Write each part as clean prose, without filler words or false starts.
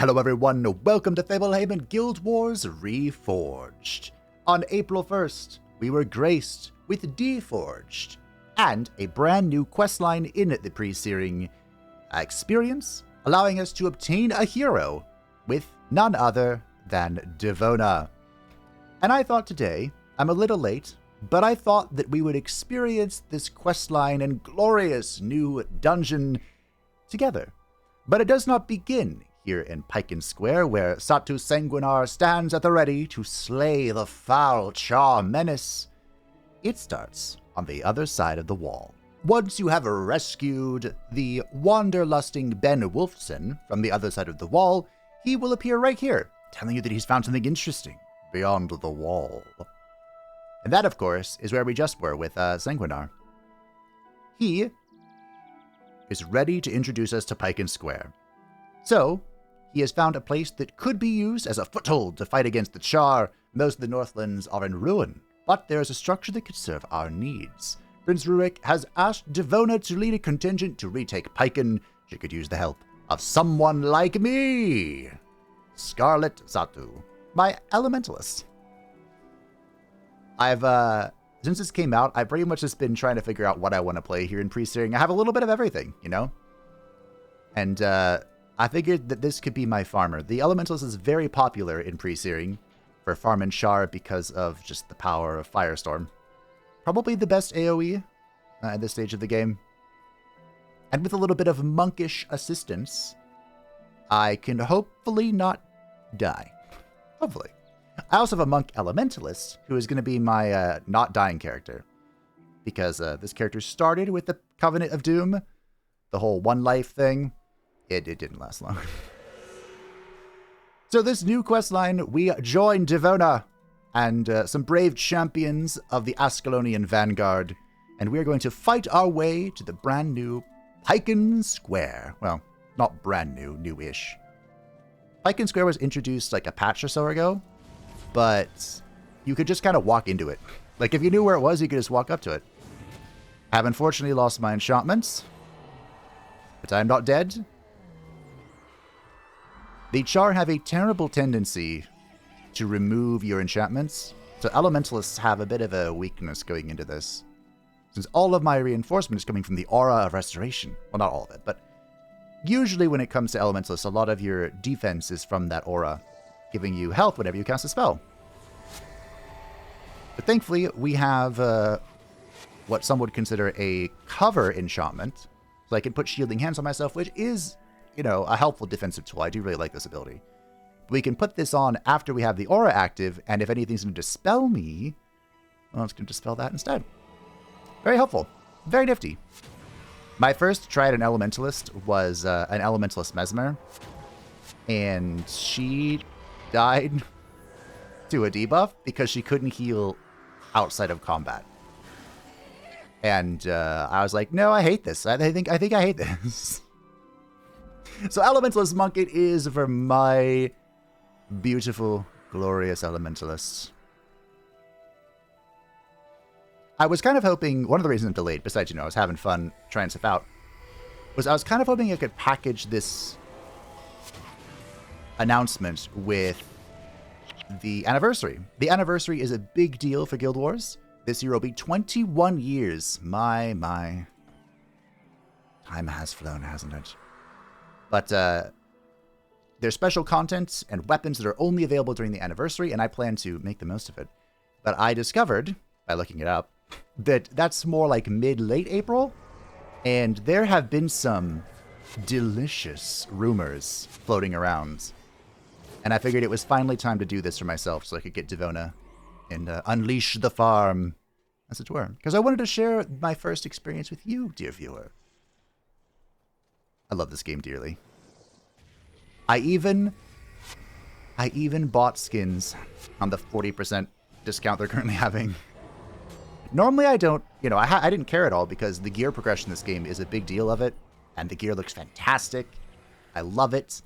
Hello everyone, welcome to Fablehaven Guild Wars Reforged. On April 1st, we were graced with Deforged, and a brand new questline in the pre-searing experience, allowing us to obtain a hero with none other than Devona. And I thought today, I'm a little late, but I thought that we would experience this questline and glorious new dungeon together. But it does not begin here in Piken Square, where Satu Sanguinar stands at the ready to slay the foul Charr menace. It starts on the other side of the wall. Once you have rescued the wanderlusting Ben Wolfson from the other side of the wall, he will appear right here, telling you that he's found something interesting beyond the wall. And that, of course, is where we just were with Sanguinar. He is ready to introduce us to Piken Square. So, he has found a place that could be used as a foothold to fight against the Charr. Most of the Northlands are in ruin, but there is a structure that could serve our needs. Prince Rurik has asked Devona to lead a contingent to retake Piken. She could use the help of someone like me, Scarlet Satu, my Elementalist. Since this came out, I've pretty much just been trying to figure out what I want to play here in pre-searing. I have a little bit of everything, you know? And, I figured that this could be my farmer. The Elementalist is very popular in pre-searing for farming Charr because of just the power of Firestorm. Probably the best AoE at this stage of the game. And with a little bit of monkish assistance, I can hopefully not die. Hopefully. I also have a monk Elementalist who is going to be my not dying character. Because this character started with the Covenant of Doom, the whole one life thing. It didn't last long. So this new questline, we join Devona and some brave champions of the Ascalonian Vanguard, and we're going to fight our way to the brand new Piken Square. Well, not brand new, new-ish. Piken Square was introduced like a patch or so ago, but you could just kind of walk into it. Like if you knew where it was, you could just walk up to it. I have unfortunately lost my enchantments, but I'm not dead. The Charr have a terrible tendency to remove your enchantments, so Elementalists have a bit of a weakness going into this, since all of my reinforcement is coming from the aura of restoration. Well, not all of it, but usually when it comes to Elementalists, a lot of your defense is from that aura, giving you health whenever you cast a spell. But thankfully, we have what some would consider a cover enchantment, so I can put Shielding Hands on myself, which is, you know, a helpful defensive tool. I do really like this ability. We can put this on after we have the aura active, and if anything's going to dispel me, well, it's going to dispel that instead. Very helpful. Very nifty. My first try at an Elementalist was an Elementalist Mesmer, and she died to a debuff because she couldn't heal outside of combat. And I was like, no, I hate this. I think I hate this. So Elementalist Monk it is for my beautiful, glorious Elementalists. I was kind of hoping, one of the reasons I'm delayed, besides, you know, I was having fun trying stuff out, was I was kind of hoping I could package this announcement with the anniversary. The anniversary is a big deal for Guild Wars. This year will be 21 years. My. Time has flown, hasn't it? But there's special content and weapons that are only available during the anniversary, and I plan to make the most of it. But I discovered, by looking it up, that that's more like mid-late April, and there have been some delicious rumors floating around. And I figured it was finally time to do this for myself so I could get Devona and unleash the farm, as it were. Because I wanted to share my first experience with you, dear viewer. I love this game dearly. I even bought skins on the 40% discount they're currently having. Normally I don't, you know, I didn't care at all because the gear progression in this game is a big deal of it, and the gear looks fantastic. I love it.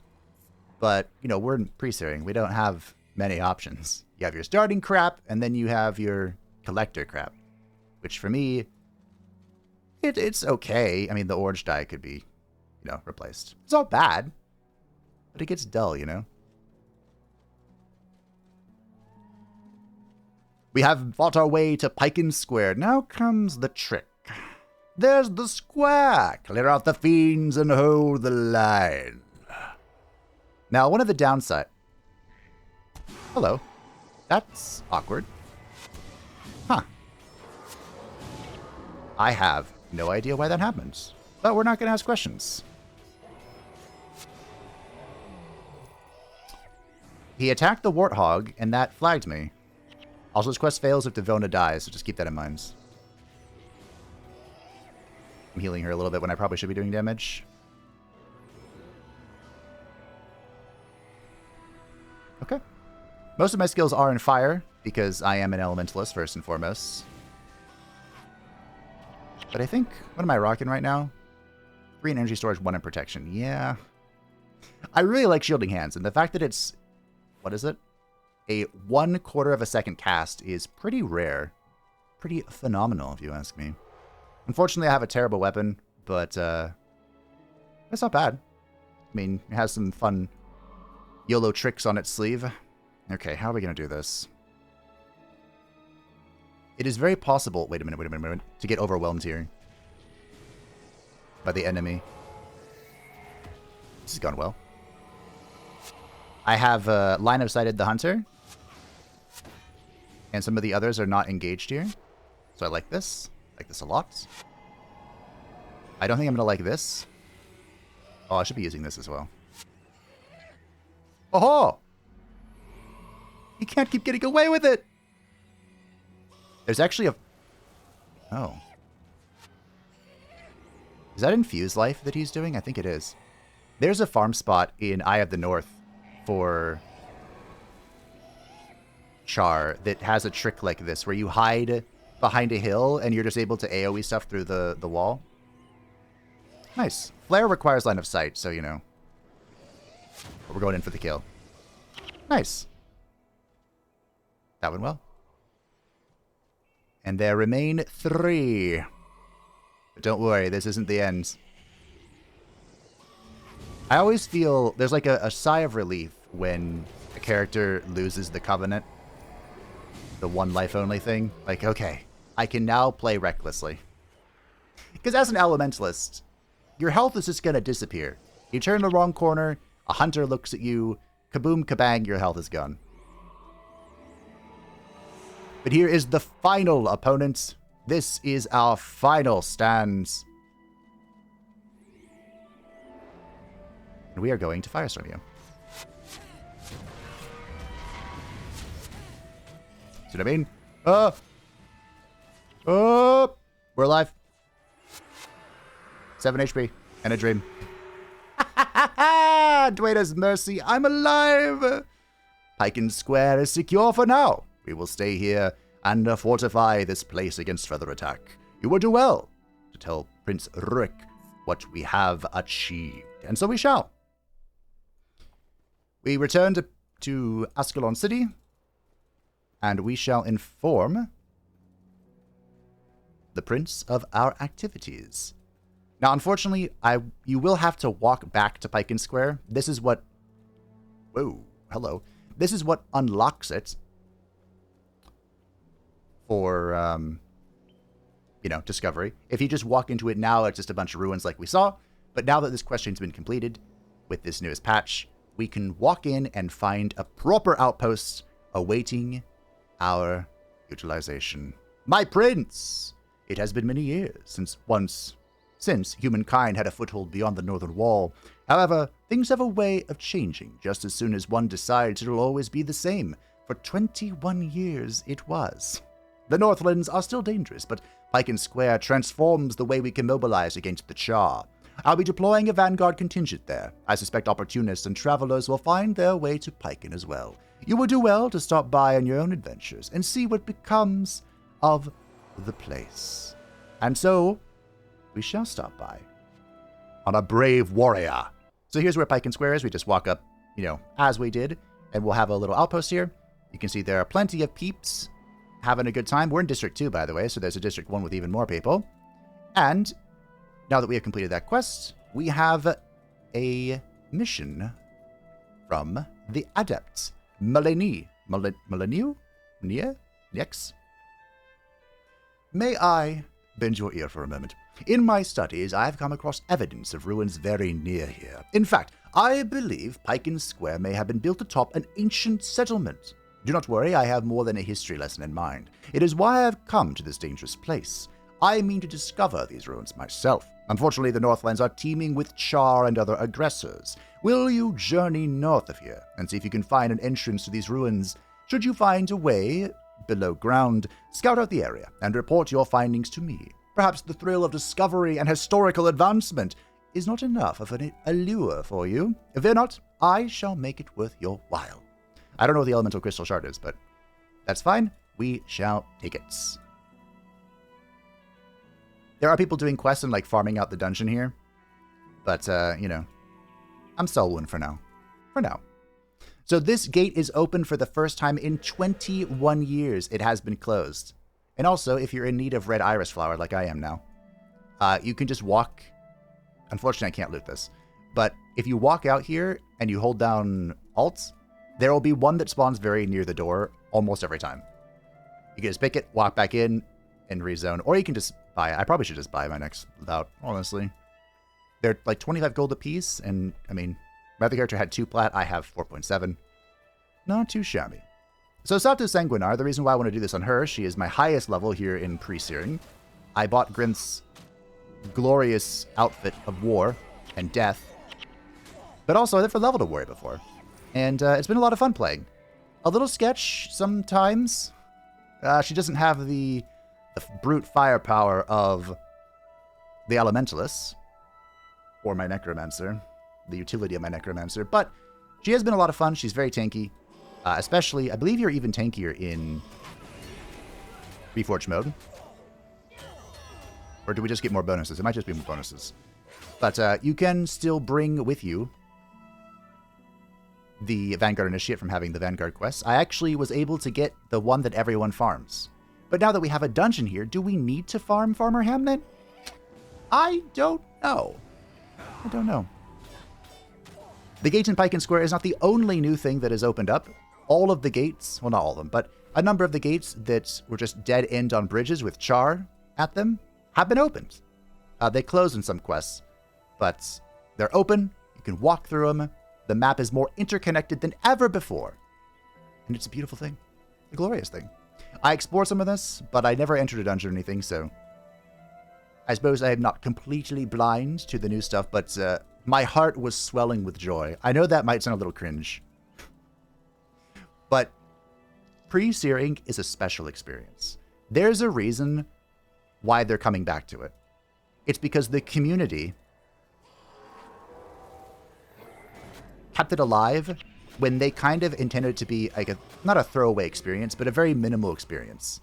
But, you know, we're in pre-searing. We don't have many options. You have your starting crap, and then you have your collector crap, which for me, it's okay. I mean, the orange dye could be, you know, replaced. It's not bad. But it gets dull, you know? We have fought our way to Piken Square. Now comes the trick. There's the square. Clear out the fiends and hold the line. Now, one of the downside... Hello. That's awkward. Huh. I have no idea why that happens. But we're not going to ask questions. He attacked the warthog, and that flagged me. Also, this quest fails if Devona dies, so just keep that in mind. I'm healing her a little bit when I probably should be doing damage. Okay. Most of my skills are in fire, because I am an elementalist, first and foremost. But I think, what am I rocking right now? 3 in energy storage, 1 in protection. Yeah. I really like Shielding Hands, and the fact that it's... What is it? A 1/4 of a second cast is pretty rare. Pretty phenomenal, if you ask me. Unfortunately, I have a terrible weapon, but it's not bad. I mean, it has some fun YOLO tricks on its sleeve. Okay, how are we going to do this? It is very possible... Wait a minute. To get overwhelmed here. By the enemy. This has gone well. I have line of sighted the hunter. And some of the others are not engaged here. So I like this. I like this a lot. I don't think I'm going to like this. Oh, I should be using this as well. Oh! He can't keep getting away with it! There's actually a... Oh. Is that Infuse Life that he's doing? I think it is. There's a farm spot in Eye of the North for Charr that has a trick like this, where you hide behind a hill and you're just able to AoE stuff through the wall. Nice. Flare requires line of sight, so you know. But we're going in for the kill. Nice. That went well. And there remain 3. But don't worry, this isn't the end. I always feel there's like a sigh of relief when a character loses the Covenant. The 1 life only thing. Like, okay, I can now play recklessly. Because as an elementalist, your health is just going to disappear. You turn the wrong corner, a hunter looks at you, kaboom, kabang, your health is gone. But here is the final opponent. This is our final stand. And we are going to Firestorm you. See what I mean? We're alive. 7 HP and a dream. Dweda's mercy, I'm alive! Piken Square is secure for now. We will stay here and fortify this place against further attack. You will do well to tell Prince Rick what we have achieved. And so we shall. We return to Ascalon City, and we shall inform the Prince of our activities. Now, unfortunately, you will have to walk back to Piken Square. This is what... Whoa, hello. This is what unlocks it for, discovery. If you just walk into it now, it's just a bunch of ruins like we saw. But now that this question's been completed with this newest patch, we can walk in and find a proper outpost awaiting our utilization. My prince! It has been many years since humankind had a foothold beyond the northern wall. However, things have a way of changing just as soon as one decides it'll always be the same. For 21 years it was. The Northlands are still dangerous, but Piken Square transforms the way we can mobilize against the Charr. I'll be deploying a vanguard contingent there. I suspect opportunists and travelers will find their way to Piken as well. You will do well to stop by on your own adventures and see what becomes of the place. And so, we shall stop by on a brave warrior. So here's where Piken Square is. We just walk up, as we did, and we'll have a little outpost here. You can see there are plenty of peeps having a good time. We're in District 2, by the way, so there's a District 1 with even more people. And now that we have completed that quest, we have a mission from the Adept, Melanie. Melanie? Next. May I bend your ear for a moment? In my studies, I have come across evidence of ruins very near here. In fact, I believe Piken Square may have been built atop an ancient settlement. Do not worry, I have more than a history lesson in mind. It is why I have come to this dangerous place. I mean to discover these ruins myself. Unfortunately, the Northlands are teeming with Charr and other aggressors. Will you journey north of here and see if you can find an entrance to these ruins? Should you find a way below ground, scout out the area and report your findings to me. Perhaps the thrill of discovery and historical advancement is not enough of an allure for you. Fear not, I shall make it worth your while. I don't know what the elemental crystal shard is, but that's fine. We shall take it. There are people doing quests and like farming out the dungeon here, but you know, I'm soloing for now. So this gate is open for the first time in 21 years. It has been closed. And also, if you're in need of red iris flower, like I am now, you can just walk. Unfortunately, I can't loot this. But if you walk out here and you hold down Alt, there will be one that spawns very near the door almost every time. You can just pick it, walk back in, and rezone. Or you can just buy it. I probably should just buy my next loadout, honestly. They're like 25 gold a piece, and I mean, my other character had 2 plat, I have 4.7. Not too shabby. So Sato Sanguinar, the reason why I want to do this on her, she is my highest level here in pre-searing. I bought Grimth's glorious outfit of war and death, but also I never leveled a warrior before. And it's been a lot of fun playing. A little sketch sometimes. She doesn't have the brute firepower of the Elementalists, or my Necromancer, the utility of my Necromancer, but she has been a lot of fun. She's very tanky. Especially, I believe you're even tankier in Reforged mode. Or do we just get more bonuses? It might just be more bonuses. But you can still bring with you the Vanguard Initiate from having the Vanguard quests. I actually was able to get the one that everyone farms. But now that we have a dungeon here, do we need to farm Farmer Hamnet? I don't know. The gates in Piken Square is not the only new thing that has opened up. All of the gates, well, not all of them, but a number of the gates that were just dead end on bridges with Charr at them have been opened. They closed in some quests, but they're open. You can walk through them. The map is more interconnected than ever before. And it's a beautiful thing. A glorious thing. I explored some of this, but I never entered a dungeon or anything, so I suppose I am not completely blind to the new stuff, but my heart was swelling with joy. I know that might sound a little cringe, but pre-searing is a special experience. There's a reason why they're coming back to it. It's because the community kept it alive when they kind of intended it to be like not a throwaway experience, but a very minimal experience.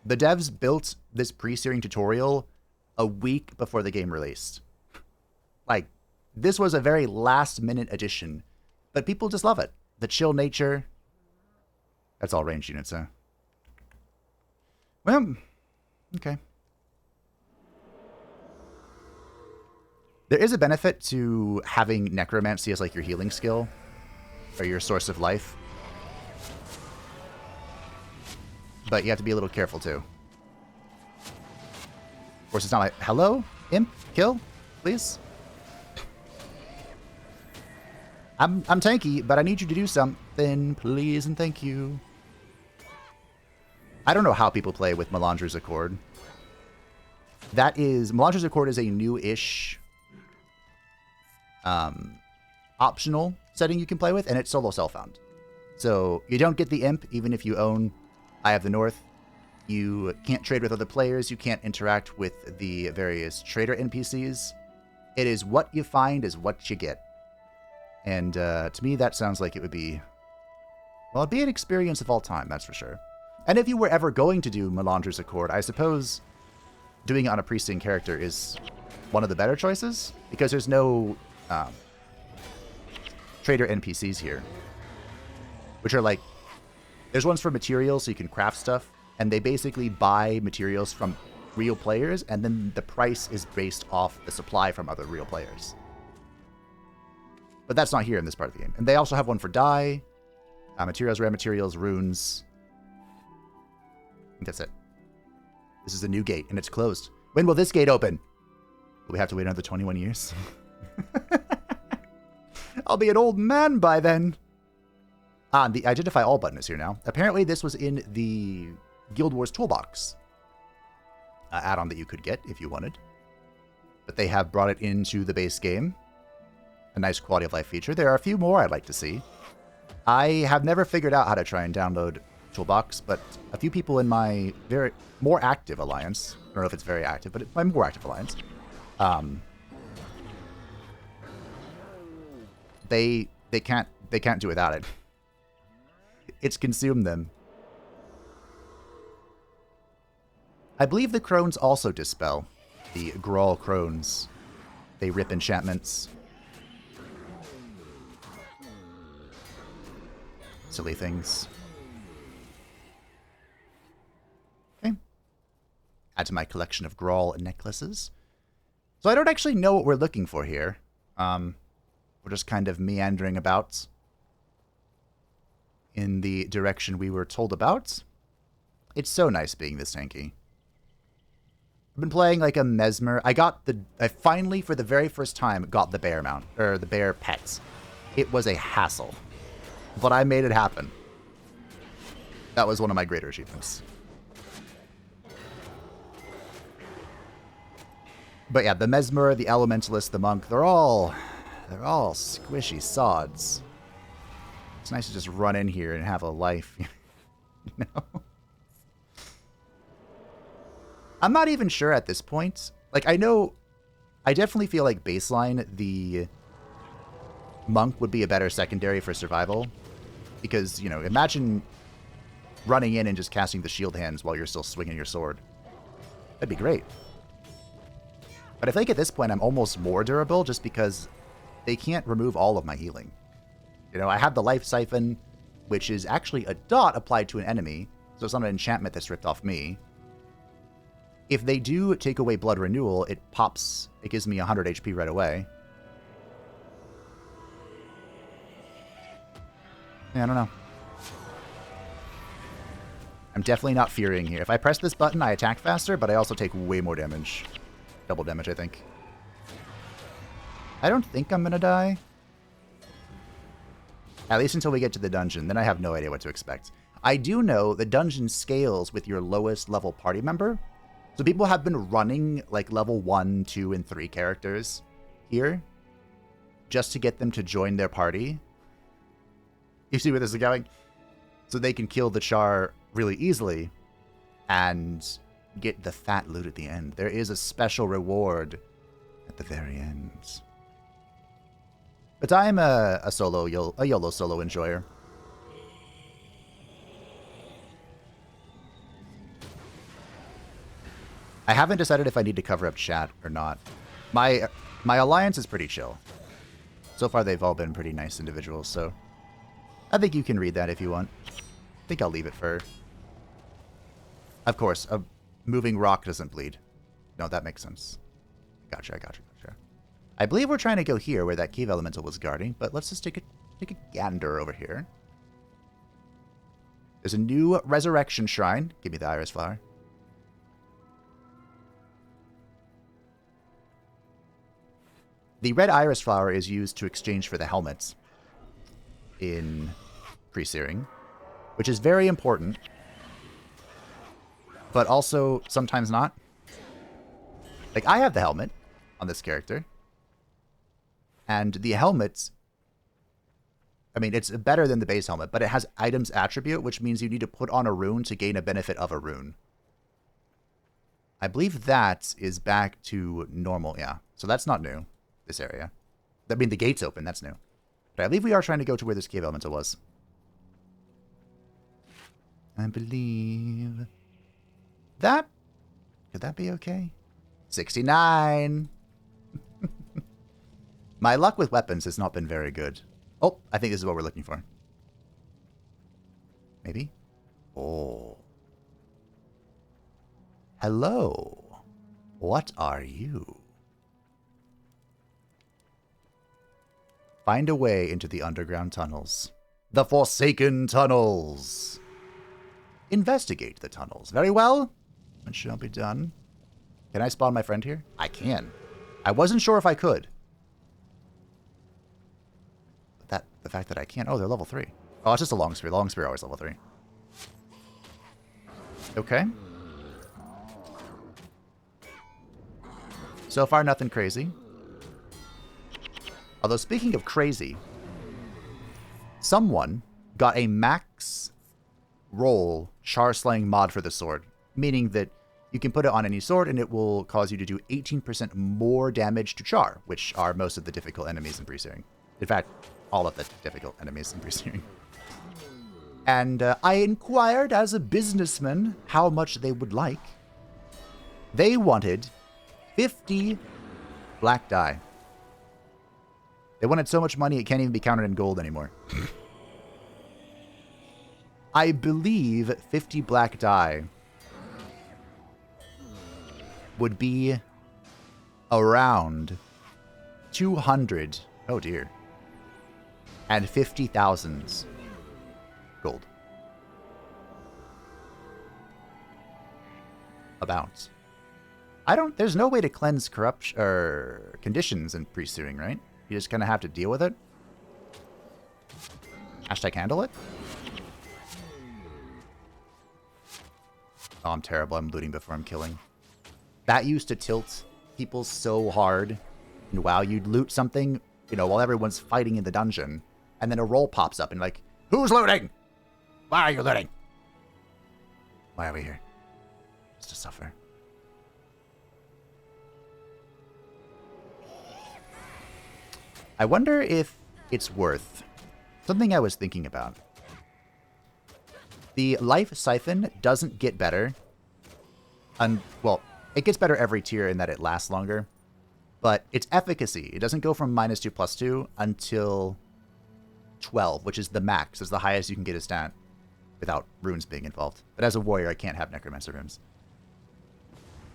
The devs built this pre-searing tutorial a week before the game released. Like, this was a very last-minute addition, but people just love it. The chill nature. That's all ranged units, huh? Well, okay. There is a benefit to having Necromancy as like your healing skill, or your source of life. But you have to be a little careful too. Of course, it's not like, hello, imp, kill, please. I'm tanky, but I need you to do something, please and thank you. I don't know how people play with Melandra's Accord. Melandra's Accord is a new-ish optional setting you can play with, and it's solo self-found. So you don't get the imp, even if you own Eye of the North. You can't trade with other players. You can't interact with the various trader NPCs. It is what you find is what you get. And to me, that sounds like it would be, well, it'd be an experience of all time, that's for sure. And if you were ever going to do Melandra's Accord, I suppose doing it on a priesting character is one of the better choices, because there's no trader NPCs here, which are like, there's ones for materials so you can craft stuff, and they basically buy materials from real players, and then the price is based off the supply from other real players. But that's not here in this part of the game. And they also have one for dye, materials, rare materials, runes. I think that's it. This is a new gate, and it's closed. When will this gate open? Will we have to wait another 21 years? I'll be an old man by then. The Identify All button is here now. Apparently, this was in the Guild Wars Toolbox add-on that you could get if you wanted. But they have brought it into the base game. A nice quality of life feature. There are a few more I'd like to see. I have never figured out how to try and download Toolbox, but a few people in my more active alliance, I don't know if it's very active, but my more active alliance, they can't do without it. It's consumed them. I believe the crones also dispel. The Grawl crones. They rip enchantments. Silly things. Okay. Add to my collection of Grawl necklaces. So I don't actually know what we're looking for here. We're just kind of meandering about in the direction we were told about. It's so nice being this tanky. I've been playing like a Mesmer. I finally, for the very first time, got the bear mount, or the bear pets. It was a hassle, but I made it happen. That was one of my greater achievements. But yeah, the Mesmer, the Elementalist, the Monk, they're all squishy sods. It's nice to just run in here and have a life, you know? I'm not even sure at this point. Like, I definitely feel like baseline, the Monk would be a better secondary for survival. Because, you know, imagine running in and just casting the shield hands while you're still swinging your sword. That'd be great. But I think at this point I'm almost more durable just because they can't remove all of my healing. You know, I have the Life Siphon, which is actually a dot applied to an enemy, so it's not an enchantment that's ripped off me. If they do take away Blood Renewal, it gives me 100 HP right away. Yeah, I don't know. I'm definitely not fearing here. If I press this button, I attack faster, but I also take way more damage. Double damage, I think. I don't think I'm gonna die. At least until we get to the dungeon, then I have no idea what to expect. I do know the dungeon scales with your lowest level party member. So people have been running like level 1, 2, and 3 characters here just to get them to join their party. You see where this is going? So they can kill the Charr really easily and get the fat loot at the end. There is a special reward at the very end. But I'm a YOLO solo enjoyer. I haven't decided if I need to cover up chat or not. My alliance is pretty chill. So far they've all been pretty nice individuals, so I think you can read that if you want. I think I'll leave it for... Of course, a moving rock doesn't bleed. No, that makes sense. Gotcha. I believe we're trying to go here where that Cave Elemental was guarding, but let's just take a gander over here. There's a new Resurrection Shrine. Give me the Iris Flower. The red Iris Flower is used to exchange for the helmets in pre-searing, which is very important, but also sometimes not. Like, I have the helmet on this character, and the helmet, I mean, it's better than the base helmet, but it has items attribute, which means you need to put on a rune to gain a benefit of a rune. I believe that is back to normal, yeah. So that's not new, this area. I mean, the gate's open, that's new. But I believe we are trying to go to where this Cave Elemental was. I believe... that? Could that be okay? 69! My luck with weapons has not been very good. Oh, I think this is what we're looking for. Maybe? Oh. Hello. What are you? Find a way into the underground tunnels. The Forsaken Tunnels. Investigate the tunnels. Very well. It shall be done. Can I spawn my friend here? I can. I wasn't sure if I could. But the fact that I can't... Oh, they're level 3. Oh, it's just a long spear. Long spear always level 3. Okay. So far, nothing crazy. Although, speaking of crazy, someone got a max roll Charr slaying mod for the sword, meaning that you can put it on any sword and it will cause you to do 18% more damage to Charr, which are most of the difficult enemies in pre-searing. In fact, all of the difficult enemies in pre-searing. And I inquired as a businessman how much they would like. They wanted 50 black dye. They wanted so much money it can't even be counted in gold anymore. I believe 50 black dye would be around 200, oh dear, and 50,000 gold. About. There's no way to cleanse corruption or conditions in pre-searing, right? You just kind of have to deal with it. Hashtag handle it. Oh, I'm terrible. I'm looting before I'm killing. That used to tilt people so hard. And wow, you'd loot something, you know, while everyone's fighting in the dungeon. And then a roll pops up and like, who's looting? Why are you looting? Why are we here? Just to suffer. I wonder if it's worth something I was thinking about. The life siphon doesn't get better. Well, it gets better every tier in that it lasts longer. But its efficacy, it doesn't go from -2 +2 until 12, which is the max. Is the highest you can get a stat without runes being involved. But as a warrior, I can't have necromancer runes.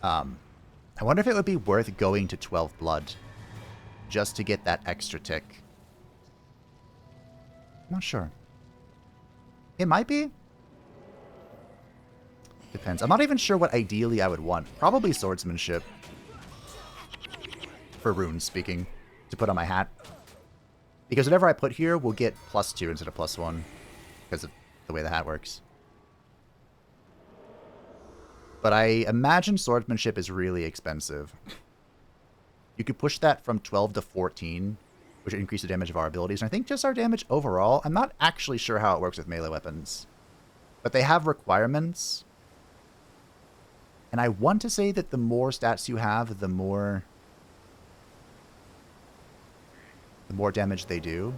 I wonder if it would be worth going to 12 blood just to get that extra tick. I'm not sure. It might be. Depends. I'm not even sure what ideally I would want. Probably swordsmanship. For runes speaking. To put on my hat. Because whatever I put here will get +2 instead of +1. Because of the way the hat works. But I imagine swordsmanship is really expensive. You could push that from 12 to 14, which would increase the damage of our abilities. And I think just our damage overall. I'm not actually sure how it works with melee weapons. But they have requirements. And I want to say that the more stats you have, the more damage they do.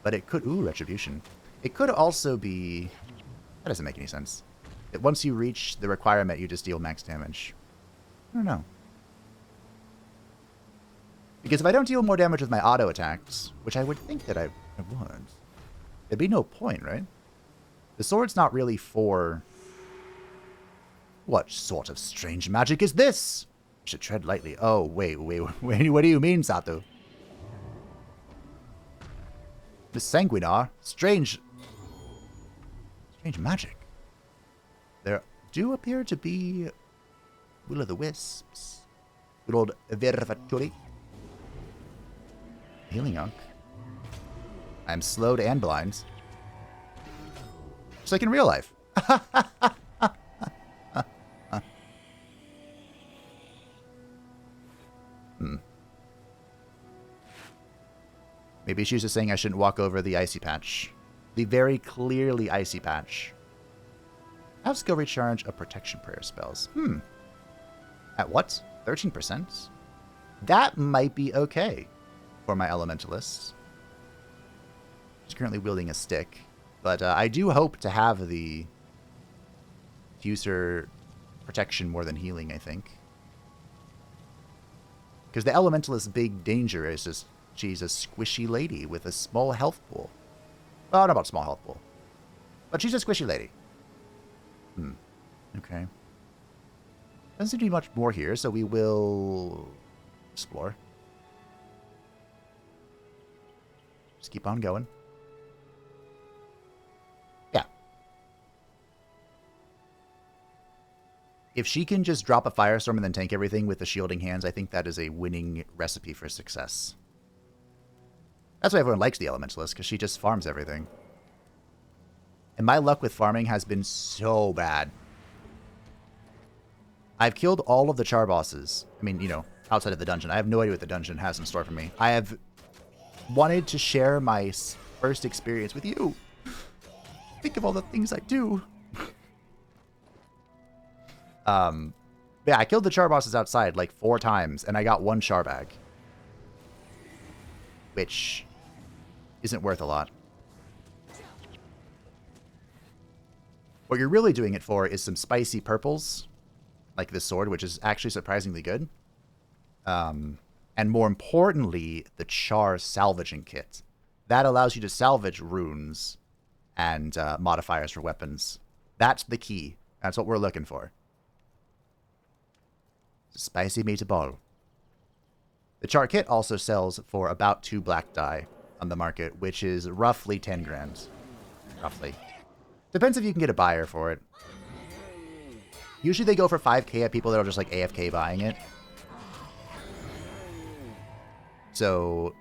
But it could... Ooh, Retribution. It could also be... That doesn't make any sense. That once you reach the requirement, you just deal max damage. I don't know. Because if I don't deal more damage with my auto attacks, which I would think that I would, there'd be no point, right? The sword's not really for... What sort of strange magic is this? I should tread lightly. Oh, wait. What do you mean, Sato? Miss Sanguinar? Strange magic. There do appear to be Will-o'-the-Wisps. Good old Vervaturi. Healing Unk. I'm slowed and blind. Just like in real life. Maybe she's just saying I shouldn't walk over the icy patch. The very clearly icy patch. Have skill recharge of protection prayer spells. At what? 13%? That might be okay for my elementalists. She's currently wielding a stick. But I do hope to have the diffuser protection more than healing, I think. Because the elementalist's big danger is just she's a squishy lady with a small health pool. Well, not about small health pool. But she's a squishy lady. Okay. Doesn't seem to be much more here, so we will explore. Just keep on going. Yeah. If she can just drop a Firestorm and then tank everything with the shielding hands, I think that is a winning recipe for success. That's why everyone likes the Elementalist, because she just farms everything. And my luck with farming has been so bad. I've killed all of the Charr bosses. I mean, you know, outside of the dungeon. I have no idea what the dungeon has in store for me. I have wanted to share my first experience with you. Think of all the things I do. Yeah, I killed the Charr bosses outside like 4 times, and I got 1 Charr bag. Which isn't worth a lot. What you're really doing it for is some spicy purples, like this sword, which is actually surprisingly good. And more importantly, the Charr salvaging kit. That allows you to salvage runes and modifiers for weapons. That's the key. That's what we're looking for. Spicy meatball. The Charr kit also sells for about 2 black dye on the market, which is roughly 10 grand. Roughly. Depends if you can get a buyer for it. Usually they go for 5k at people that are just like AFK buying it. So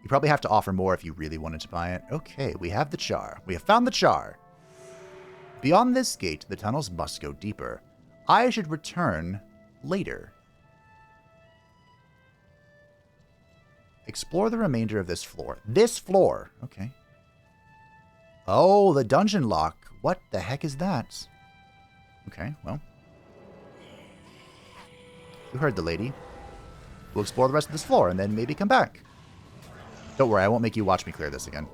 you probably have to offer more if you really wanted to buy it. Okay, we have the Charr. We have found the Charr. Beyond this gate, the tunnels must go deeper. I should return later. Explore the remainder of this floor. This floor! Okay. Oh, the dungeon lock. What the heck is that? Okay, well. You heard the lady. We'll explore the rest of this floor and then maybe come back. Don't worry, I won't make you watch me clear this again.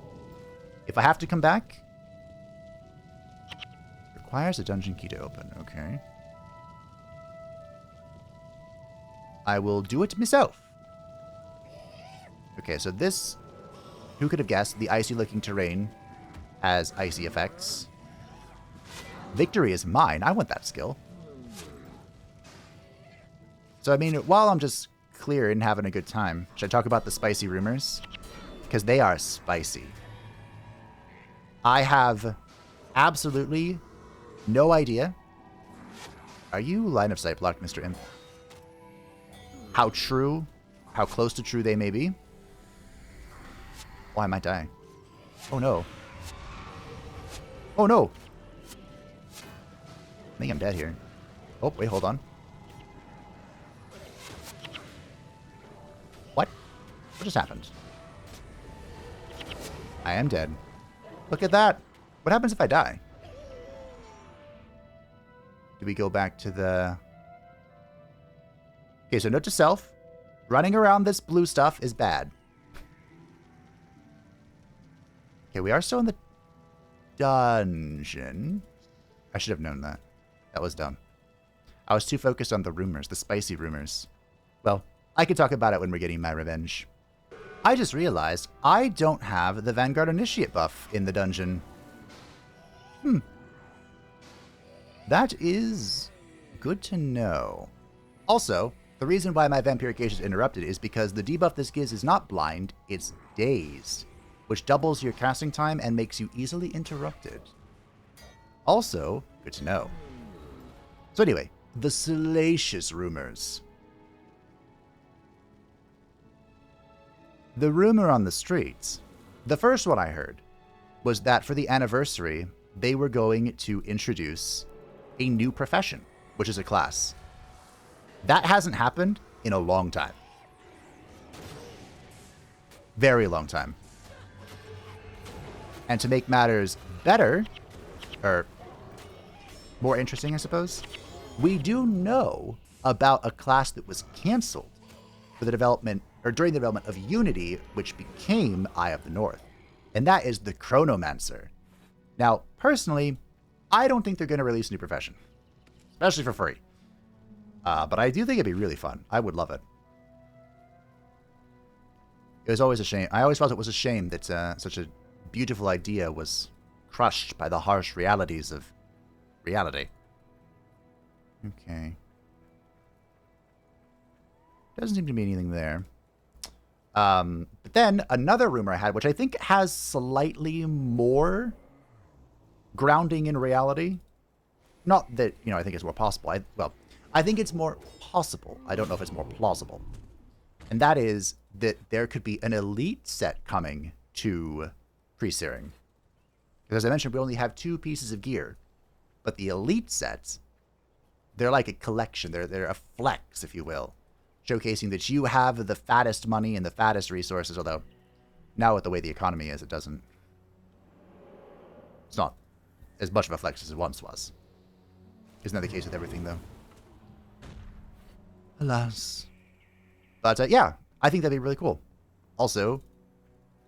If I have to come back... Requires a dungeon key to open. Okay. I will do it myself. Okay, so this... Who could have guessed the icy-looking terrain has icy effects? Victory is mine. I want that skill. So, I mean, while I'm just clear and having a good time, should I talk about the spicy rumors? Because they are spicy. I have absolutely no idea. Are you line of sight blocked, Mr. Imp? How true, how close to true they may be. Oh, I might die. Oh, no. Oh, no. I think I'm dead here. Oh, wait, hold on. What? What just happened? I am dead. Look at that. What happens if I die? Do we go back to the... Okay, so note to self. Running around this blue stuff is bad. Okay, we are still in the dungeon. I should have known that. That was dumb. I was too focused on the rumors, the spicy rumors. Well, I can talk about it when we're getting my revenge. I just realized I don't have the Vanguard Initiate buff in the dungeon. That is good to know. Also, the reason why my Vampiric Gaze is interrupted is because the debuff this gives is not blind, it's dazed, which doubles your casting time and makes you easily interrupted. Also, good to know. So anyway, the salacious rumors. The rumor on the streets, the first one I heard, was that for the anniversary, they were going to introduce a new profession, which is a class. That hasn't happened in a long time. Very long time. And to make matters better, or more interesting, I suppose, we do know about a class that was canceled for the development, or during the development of Unity, which became Eye of the North. And that is the Chronomancer. Now, personally, I don't think they're going to release a new profession. Especially for free. But I do think it'd be really fun. I would love it. It was always a shame. I always felt it was a shame that such a beautiful idea was crushed by the harsh realities of reality. Okay. Doesn't seem to be anything there. But then another rumor I had, which I think has slightly more grounding in reality. Not that, I think it's more possible. I think it's more possible. I don't know if it's more plausible. And that is that there could be an elite set coming to pre-searing. Because as I mentioned, we only have 2 pieces of gear. But the elite sets, they're like a collection. They're a flex, if you will. Showcasing that you have the fattest money and the fattest resources, although now with the way the economy is, it's not as much of a flex as it once was. Isn't that the case with everything, though? Alas. But yeah, I think that'd be really cool. Also,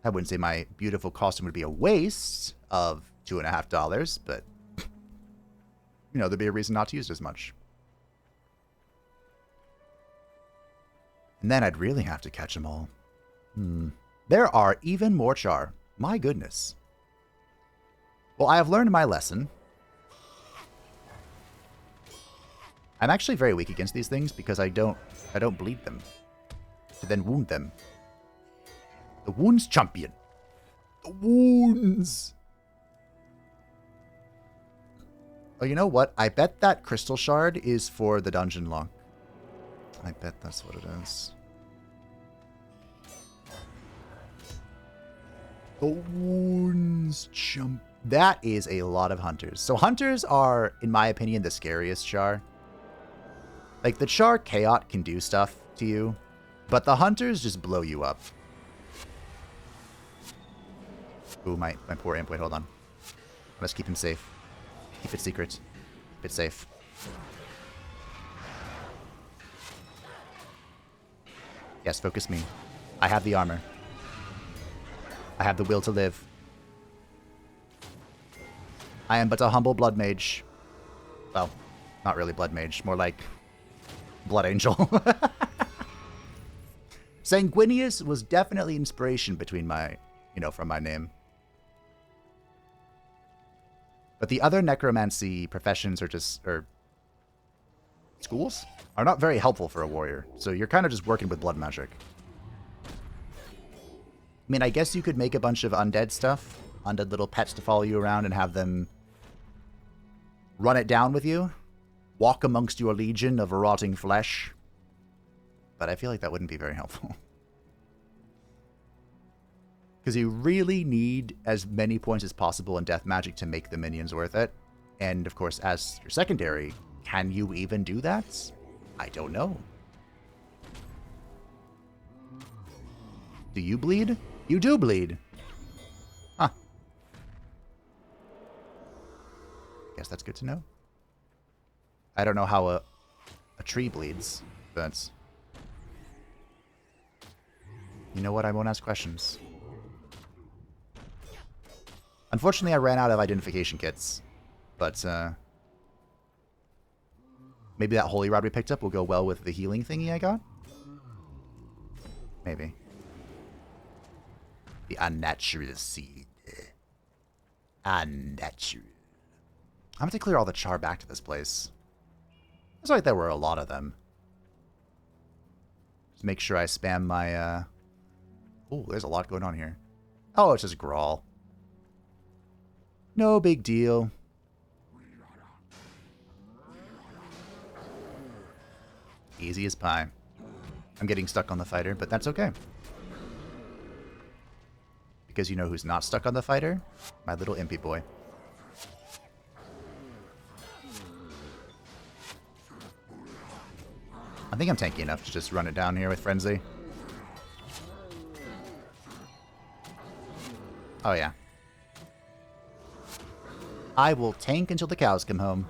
I wouldn't say my beautiful costume would be a waste of $2.50, but there'd be a reason not to use it as much. And then I'd really have to catch them all. There are even more Charr. My goodness. Well, I have learned my lesson. I'm actually very weak against these things because I don't bleed them to then wound them. The wounds champion. The wounds. Oh, you know what? I bet that crystal shard is for the dungeon lock. I bet that's what it is. The wounds jump. That is a lot of hunters. So hunters are, in my opinion, the scariest Charr. Like, the Charr Chaot can do stuff to you, but the hunters just blow you up. Ooh, my poor imp. Wait, hold on. I must keep him safe. Keep it secret. Keep it safe. Yes, focus me. I have the armor. I have the will to live. I am but a humble blood mage. Well, not really blood mage. More like blood angel. Sanguinius was definitely inspiration between my, from my name. But the other necromancy professions or schools are not very helpful for a warrior. So you're kind of just working with blood magic. I mean, I guess you could make a bunch of undead stuff. Undead little pets to follow you around and have them run it down with you. Walk amongst your legion of rotting flesh. But I feel like that wouldn't be very helpful. Because you really need as many points as possible in death magic to make the minions worth it. And, of course, as your secondary, can you even do that? I don't know. Do you bleed? You do bleed. Huh. Guess that's good to know. I don't know how a tree bleeds, but... You know what? I won't ask questions. Unfortunately, I ran out of identification kits, but maybe that holy rod we picked up will go well with the healing thingy I got? Maybe. The unnatural seed. Unnatural. I'm going to clear all the Charr back to this place. It's like there were a lot of them. Just make sure I spam my... Oh, there's a lot going on here. Oh, it's just Grawl. No big deal. Easy as pie. I'm getting stuck on the fighter, but that's okay. Because you know who's not stuck on the fighter? My little impy boy. I think I'm tanky enough to just run it down here with Frenzy. Oh yeah. I will tank until the cows come home.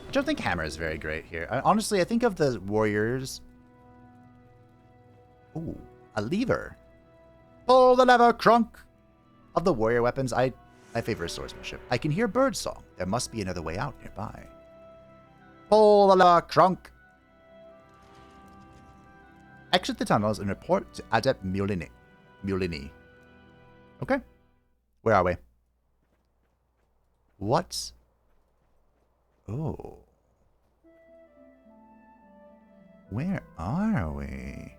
I don't think Hammer is very great here. Honestly, I think of the warriors... Ooh, a lever. Pull the lever, Crunk! Of the warrior weapons, I favor swordsmanship. I can hear birdsong. There must be another way out nearby. Pull the lever, Crunk! Exit the tunnels and report to Adept Mulini. Okay. Where are we? What? Oh. Where are we?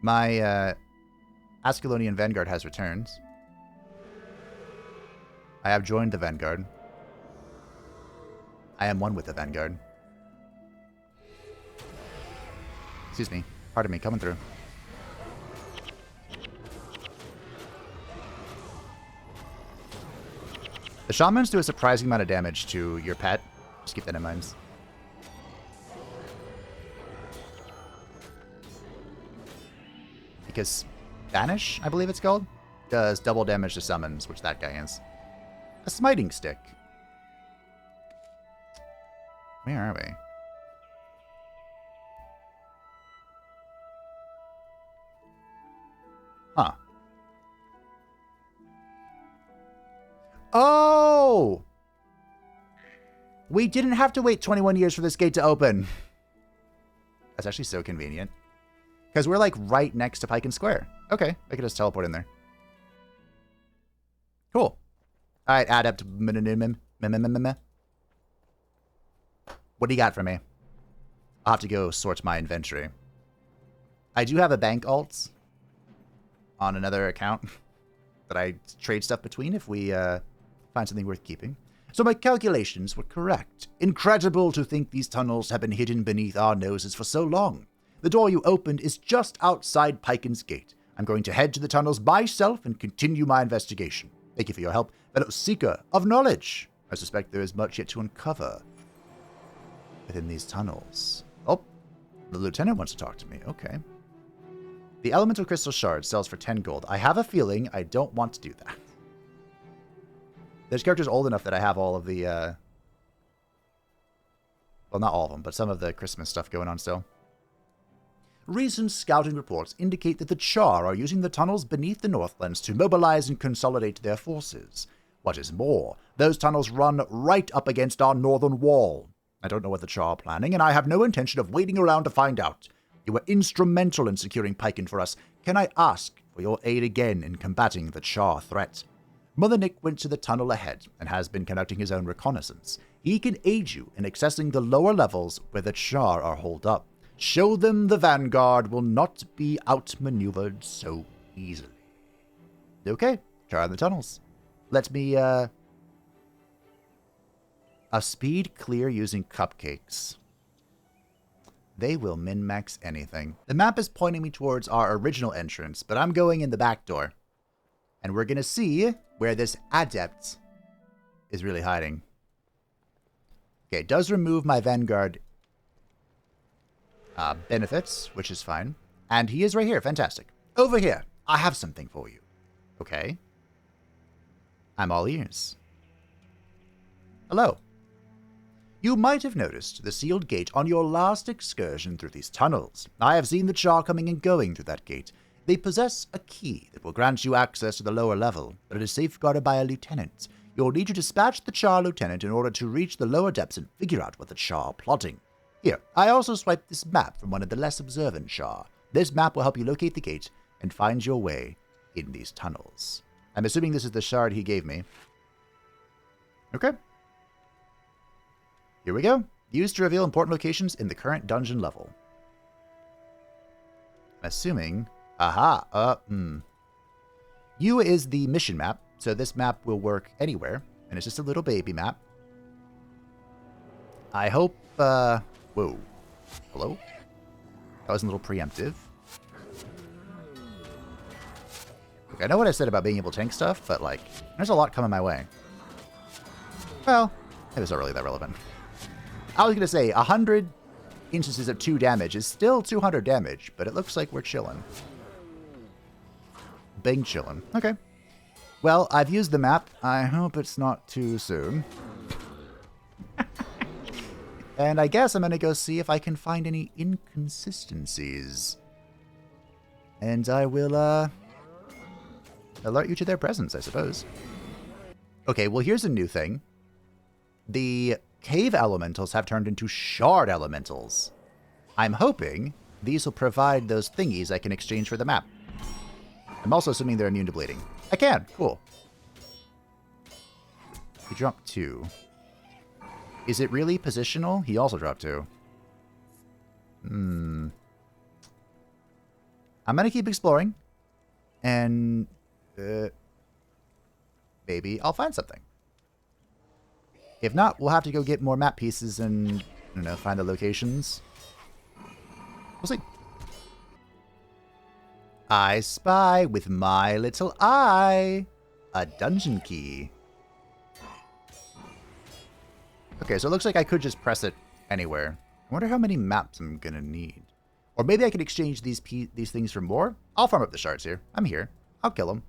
My Ascalonian Vanguard has returned. I have joined the Vanguard. I am one with the Vanguard. Excuse me. Pardon me, coming through. The shamans do a surprising amount of damage to your pet. Just keep that in mind. Because Banish, I believe it's called, does double damage to summons, which that guy is. A smiting stick. Where are we? Huh. Oh! We didn't have to wait 21 years for this gate to open. That's actually so convenient. Because we're like right next to Pike and Square. Okay, I could just teleport in there. Cool. Alright, Adept. What do you got for me? I'll have to go sort my inventory. I do have a bank alt on another account that I trade stuff between if we find something worth keeping. So my calculations were correct. Incredible to think these tunnels have been hidden beneath our noses for so long. The door you opened is just outside Piken's Gate. I'm going to head to the tunnels myself and continue my investigation. Thank you for your help, fellow seeker of knowledge. I suspect there is much yet to uncover within these tunnels. Oh, the lieutenant wants to talk to me. Okay. The elemental crystal shard sells for 10 gold. I have a feeling I don't want to do that. This character's old enough that I have all of the, well, not all of them, but some of the Christmas stuff going on still. Recent scouting reports indicate that the Charr are using the tunnels beneath the Northlands to mobilize and consolidate their forces. What is more, those tunnels run right up against our northern wall. I don't know what the Charr are planning, and I have no intention of waiting around to find out. You were instrumental in securing Piken for us. Can I ask for your aid again in combating the Charr threat? Mother Nick went to the tunnel ahead and has been conducting his own reconnaissance. He can aid you in accessing the lower levels where the Charr are holed up. Show them the Vanguard will not be outmaneuvered so easily. Okay, try the tunnels. Let me, a speed clear using cupcakes. They will min-max anything. The map is pointing me towards our original entrance, but I'm going in the back door. And we're gonna see where this adept is really hiding. Okay, it does remove my Vanguard benefits, which is fine. And he is right here. Fantastic. Over here. I have something for you. Okay. I'm all ears. Hello. You might have noticed the sealed gate on your last excursion through these tunnels. I have seen the Charr coming and going through that gate. They possess a key that will grant you access to the lower level, but it is safeguarded by a lieutenant. You'll need to dispatch the Charr lieutenant in order to reach the lower depths and figure out what the Charr are plotting. Here, I also swiped this map from one of the less observant Charr. This map will help you locate the gate and find your way in these tunnels. I'm assuming this is the shard he gave me. Okay. Here we go. Used to reveal important locations in the current dungeon level. I'm assuming... Aha! U is the mission map, so this map will work anywhere, and it's just a little baby map. I hope, whoa. Hello? That was a little preemptive. Look, I know what I said about being able to tank stuff, but, like, there's a lot coming my way. Well, it was not really that relevant. I was going to say, 100 instances of 2 damage is still 200 damage, but it looks like we're chilling. Big chillin'. Okay. Well, I've used the map. I hope it's not too soon. And I guess I'm going to go see if I can find any inconsistencies. And I will, alert you to their presence, I suppose. Okay, well, here's a new thing. The cave elementals have turned into shard elementals. I'm hoping these will provide those thingies I can exchange for the map. I'm also assuming they're immune to bleeding. I can. Cool. He dropped 2. Is it really positional? He also dropped 2. I'm gonna keep exploring, and maybe I'll find something. If not, we'll have to go get more map pieces and, I don't know, find the locations. We'll see. I spy with my little eye a dungeon key. Okay, so it looks like I could just press it anywhere. I wonder how many maps I'm gonna need. Or maybe I could exchange these things for more? I'll farm up the shards here. I'm here. I'll kill them.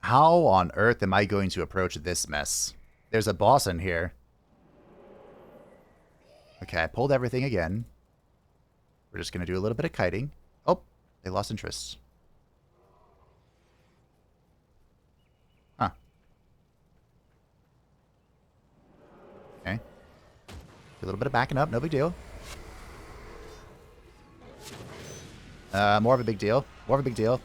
How on earth am I going to approach this mess? There's a boss in here. Okay, I pulled everything again. We're just gonna do a little bit of kiting. Oh, they lost interest. Huh. Okay. A little bit of backing up, no big deal. More of a big deal. More of a big deal.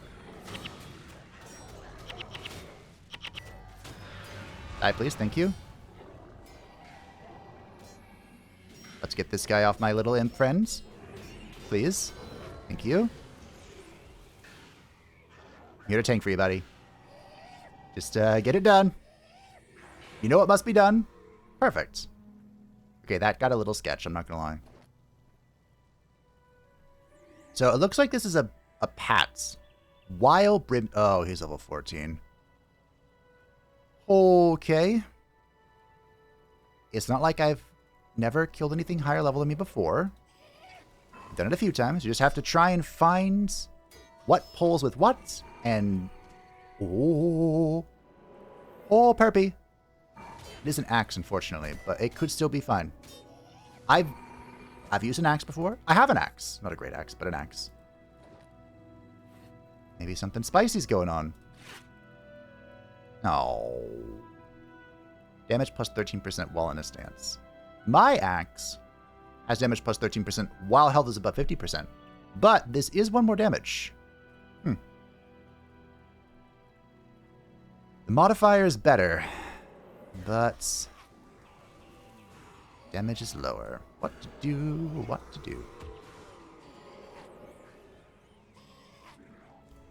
Die, please. Thank you. Let's get this guy off my little imp friends. Please. Thank you. I'm here to tank for you, buddy. Just get it done. You know what must be done? Perfect. Okay, that got a little sketch, I'm not gonna lie. So it looks like this is a Pats. Wild Brim... Oh, he's level 14. Okay. It's not like I've never killed anything higher level than me before. I've done it a few times. You just have to try and find what pulls with what. And... Oh, perpy. It is an axe, unfortunately, but it could still be fine. I've used an axe before. I have an axe. Not a great axe, but an axe. Maybe something spicy's going on. No. Damage plus 13% while in a stance. My axe has damage plus 13% while health is above 50%. But this is one more damage. The modifier is better, but damage is lower. What to do? What to do?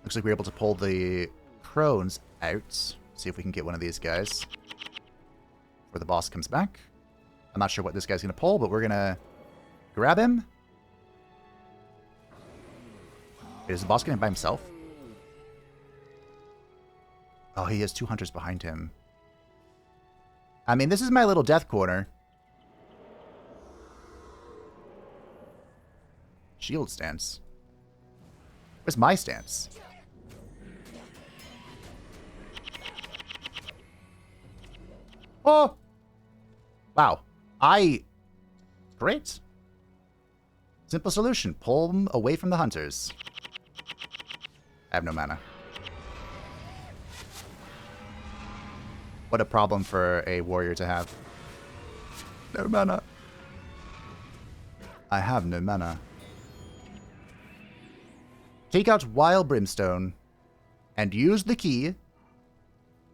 Looks like we're able to pull the crones out. See if we can get one of these guys before the boss comes back. I'm not sure what this guy's going to pull, but we're going to grab him. Wait, is the boss going by himself? Oh, he has 2 hunters behind him. I mean, this is my little death corner. Shield stance. Where's my stance? Oh! Wow. Great. Simple solution. Pull them away from the hunters. I have no mana. What a problem for a warrior to have. No mana. I have no mana. Take out Wild Brimstone and use the key,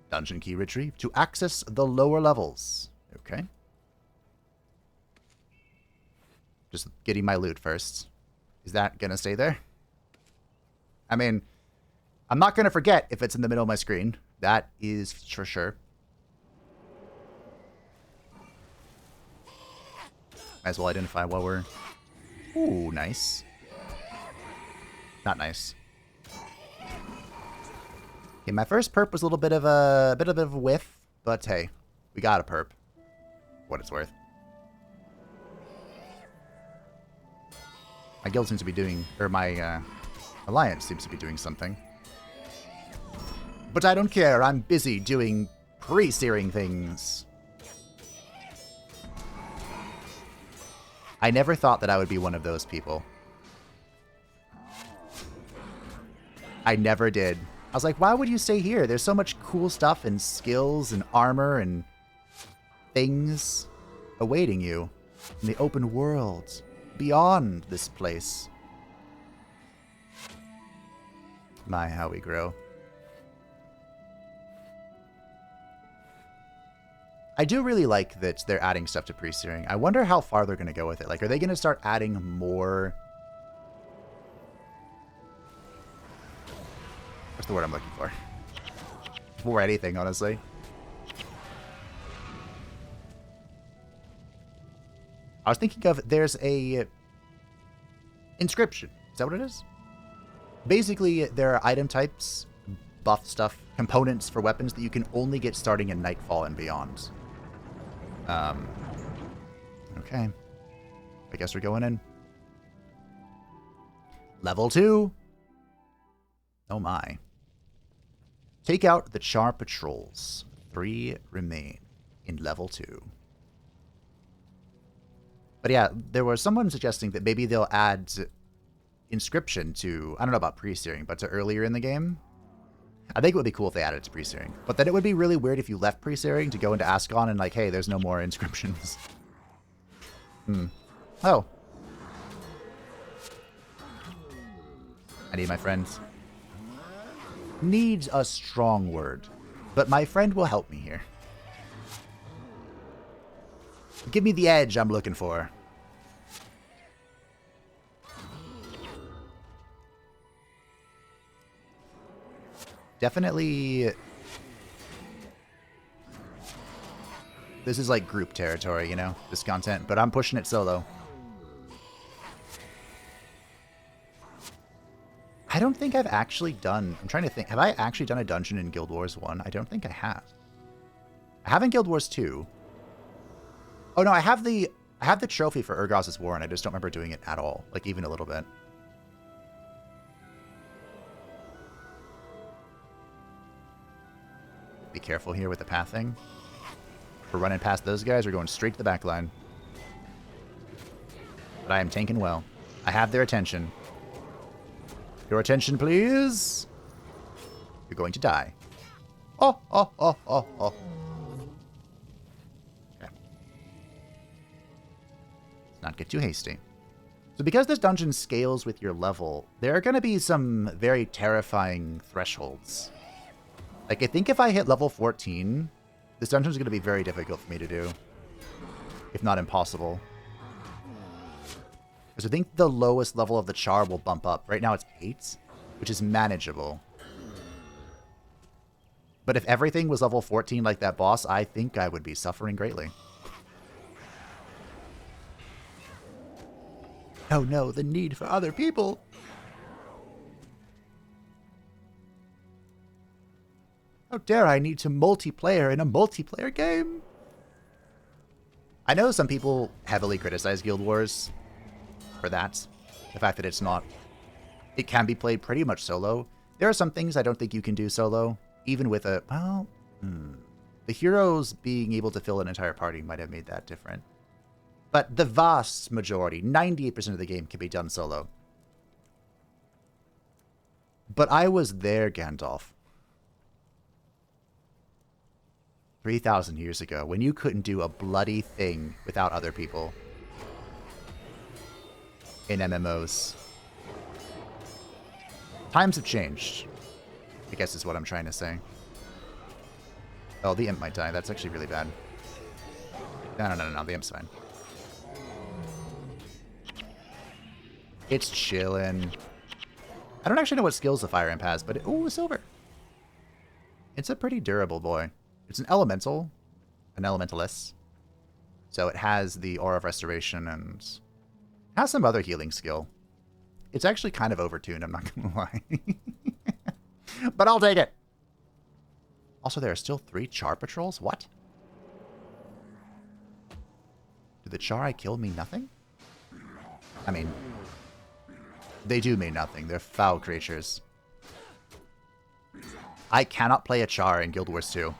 dungeon key retrieve, to access the lower levels. Okay. Just getting my loot first. Is that gonna stay there? I mean, I'm not gonna forget if it's in the middle of my screen. That is for sure. Might as well identify while we're... Ooh, nice. Not nice. Okay, my first perp was a little bit of a whiff, but hey, we got a perp. What it's worth. My guild seems to be doing, or my alliance seems to be doing something. But I don't care. I'm busy doing pre-searing things. I never thought that I would be one of those people. I never did. I was like, why would you stay here? There's so much cool stuff and skills and armor and things awaiting you in the open world beyond this place. My, how we grow. I do really like that they're adding stuff to pre-searing. I wonder how far they're going to go with it. Like, are they going to start adding more That's the word I'm looking for. For anything, honestly. I was thinking of, there's a inscription. Is that what it is? Basically, there are item types, buff stuff, components for weapons that you can only get starting in Nightfall and beyond. Okay. I guess we're going in. Level 2. Oh my. Take out the Charr patrols. 3 remain in level 2. But yeah, there was someone suggesting that maybe they'll add inscription to, I don't know about pre-searing, but to earlier in the game. I think it would be cool if they added it to pre-searing. But then it would be really weird if you left pre-searing to go into Ascon and like, hey, there's no more inscriptions. Oh. I need my friends. Needs a strong word. But my friend will help me here. Give me the edge I'm looking for. Definitely... This is like group territory, you know, this content, but I'm pushing it solo. I don't think I've actually done... I'm trying to think. Have I actually done a dungeon in Guild Wars 1? I don't think I have. I have in Guild Wars 2. Oh no, I have the trophy for Urgos's War, and I just don't remember doing it at all. Like, even a little bit. Be careful here with the pathing. We're running past those guys. We're going straight to the back line. But I am tanking well. I have their attention. Your attention, please. You're going to die. Oh, oh, oh, oh, oh. Okay. Let's not get too hasty. So because this dungeon scales with your level, there are going to be some very terrifying thresholds. Like, I think if I hit level 14, this dungeon is going to be very difficult for me to do. If not impossible. Because I think the lowest level of the Charr will bump up. Right now it's 8, which is manageable. But if everything was level 14 like that boss, I think I would be suffering greatly. Oh no, the need for other people! How dare I need to multiplayer in a multiplayer game? I know some people heavily criticize Guild Wars for that. The fact that it's not... It can be played pretty much solo. There are some things I don't think you can do solo. Even with a... Well... The heroes being able to fill an entire party might have made that different. But the vast majority, 98% of the game, can be done solo. But I was there, Gandalf. 3,000 years ago, when you couldn't do a bloody thing without other people. In MMOs. Times have changed, I guess is what I'm trying to say. Oh, the imp might die. That's actually really bad. No, the imp's fine. It's chillin'. I don't actually know what skills the fire imp has, but ooh, silver. It's a pretty durable boy. It's an elemental, an elementalist. So it has the aura of restoration and has some other healing skill. It's actually kind of overtuned, I'm not gonna lie. But I'll take it. Also, there are still 3 Charr patrols? What? Do the Charr I kill mean nothing? I mean, they do mean nothing. They're foul creatures. I cannot play a Charr in Guild Wars 2.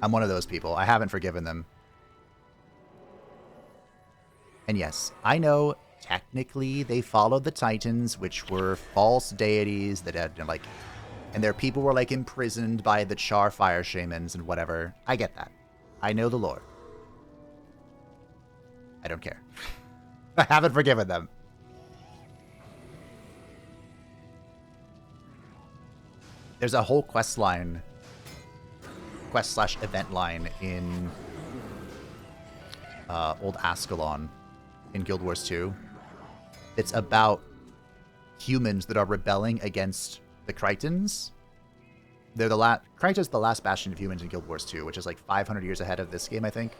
I'm one of those people. I haven't forgiven them. And yes, I know technically they followed the Titans, which were false deities that had, like... And their people were, like, imprisoned by the Charr fire shamans and whatever. I get that. I know the lore. I don't care. I haven't forgiven them. There's a whole quest line... Quest/event line in... Old Ascalon in Guild Wars 2. It's about humans that are rebelling against the Critons They're the last. Krypton's the last bastion of humans in Guild Wars 2, which is like 500 years ahead of this game, I think.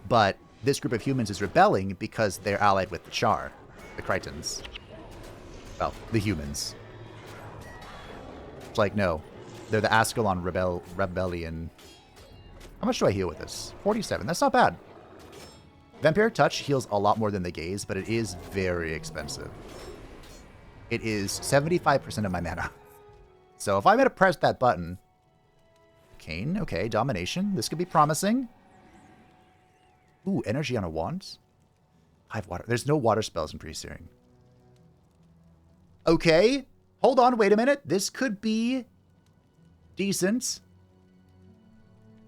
But this group of humans is rebelling because they're allied with the Charr, the Kryptons. Well, the humans. It's like, no. They're the Ascalon Rebellion. How much do I heal with this? 47. That's not bad. Vampiric Touch heals a lot more than the Gaze, but it is very expensive. It is 75% of my mana. So if I'm going to press that button... Kane, okay, Domination. This could be promising. Ooh, Energy on a Wand? I have water. There's no water spells in Pre-Searing. Okay. Hold on, wait a minute. This could be decent.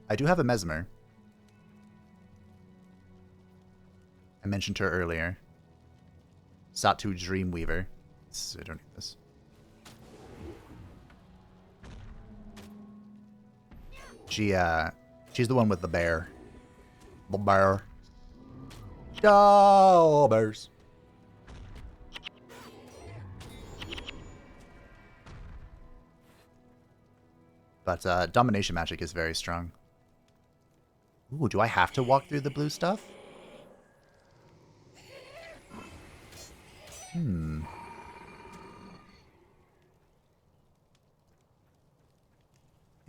I do have a Mesmer. I mentioned her earlier. Satu Dreamweaver. I don't need this. She's the one with the bear. The bear. Oh, bears. But Domination Magic is very strong. Ooh, do I have to walk through the blue stuff? In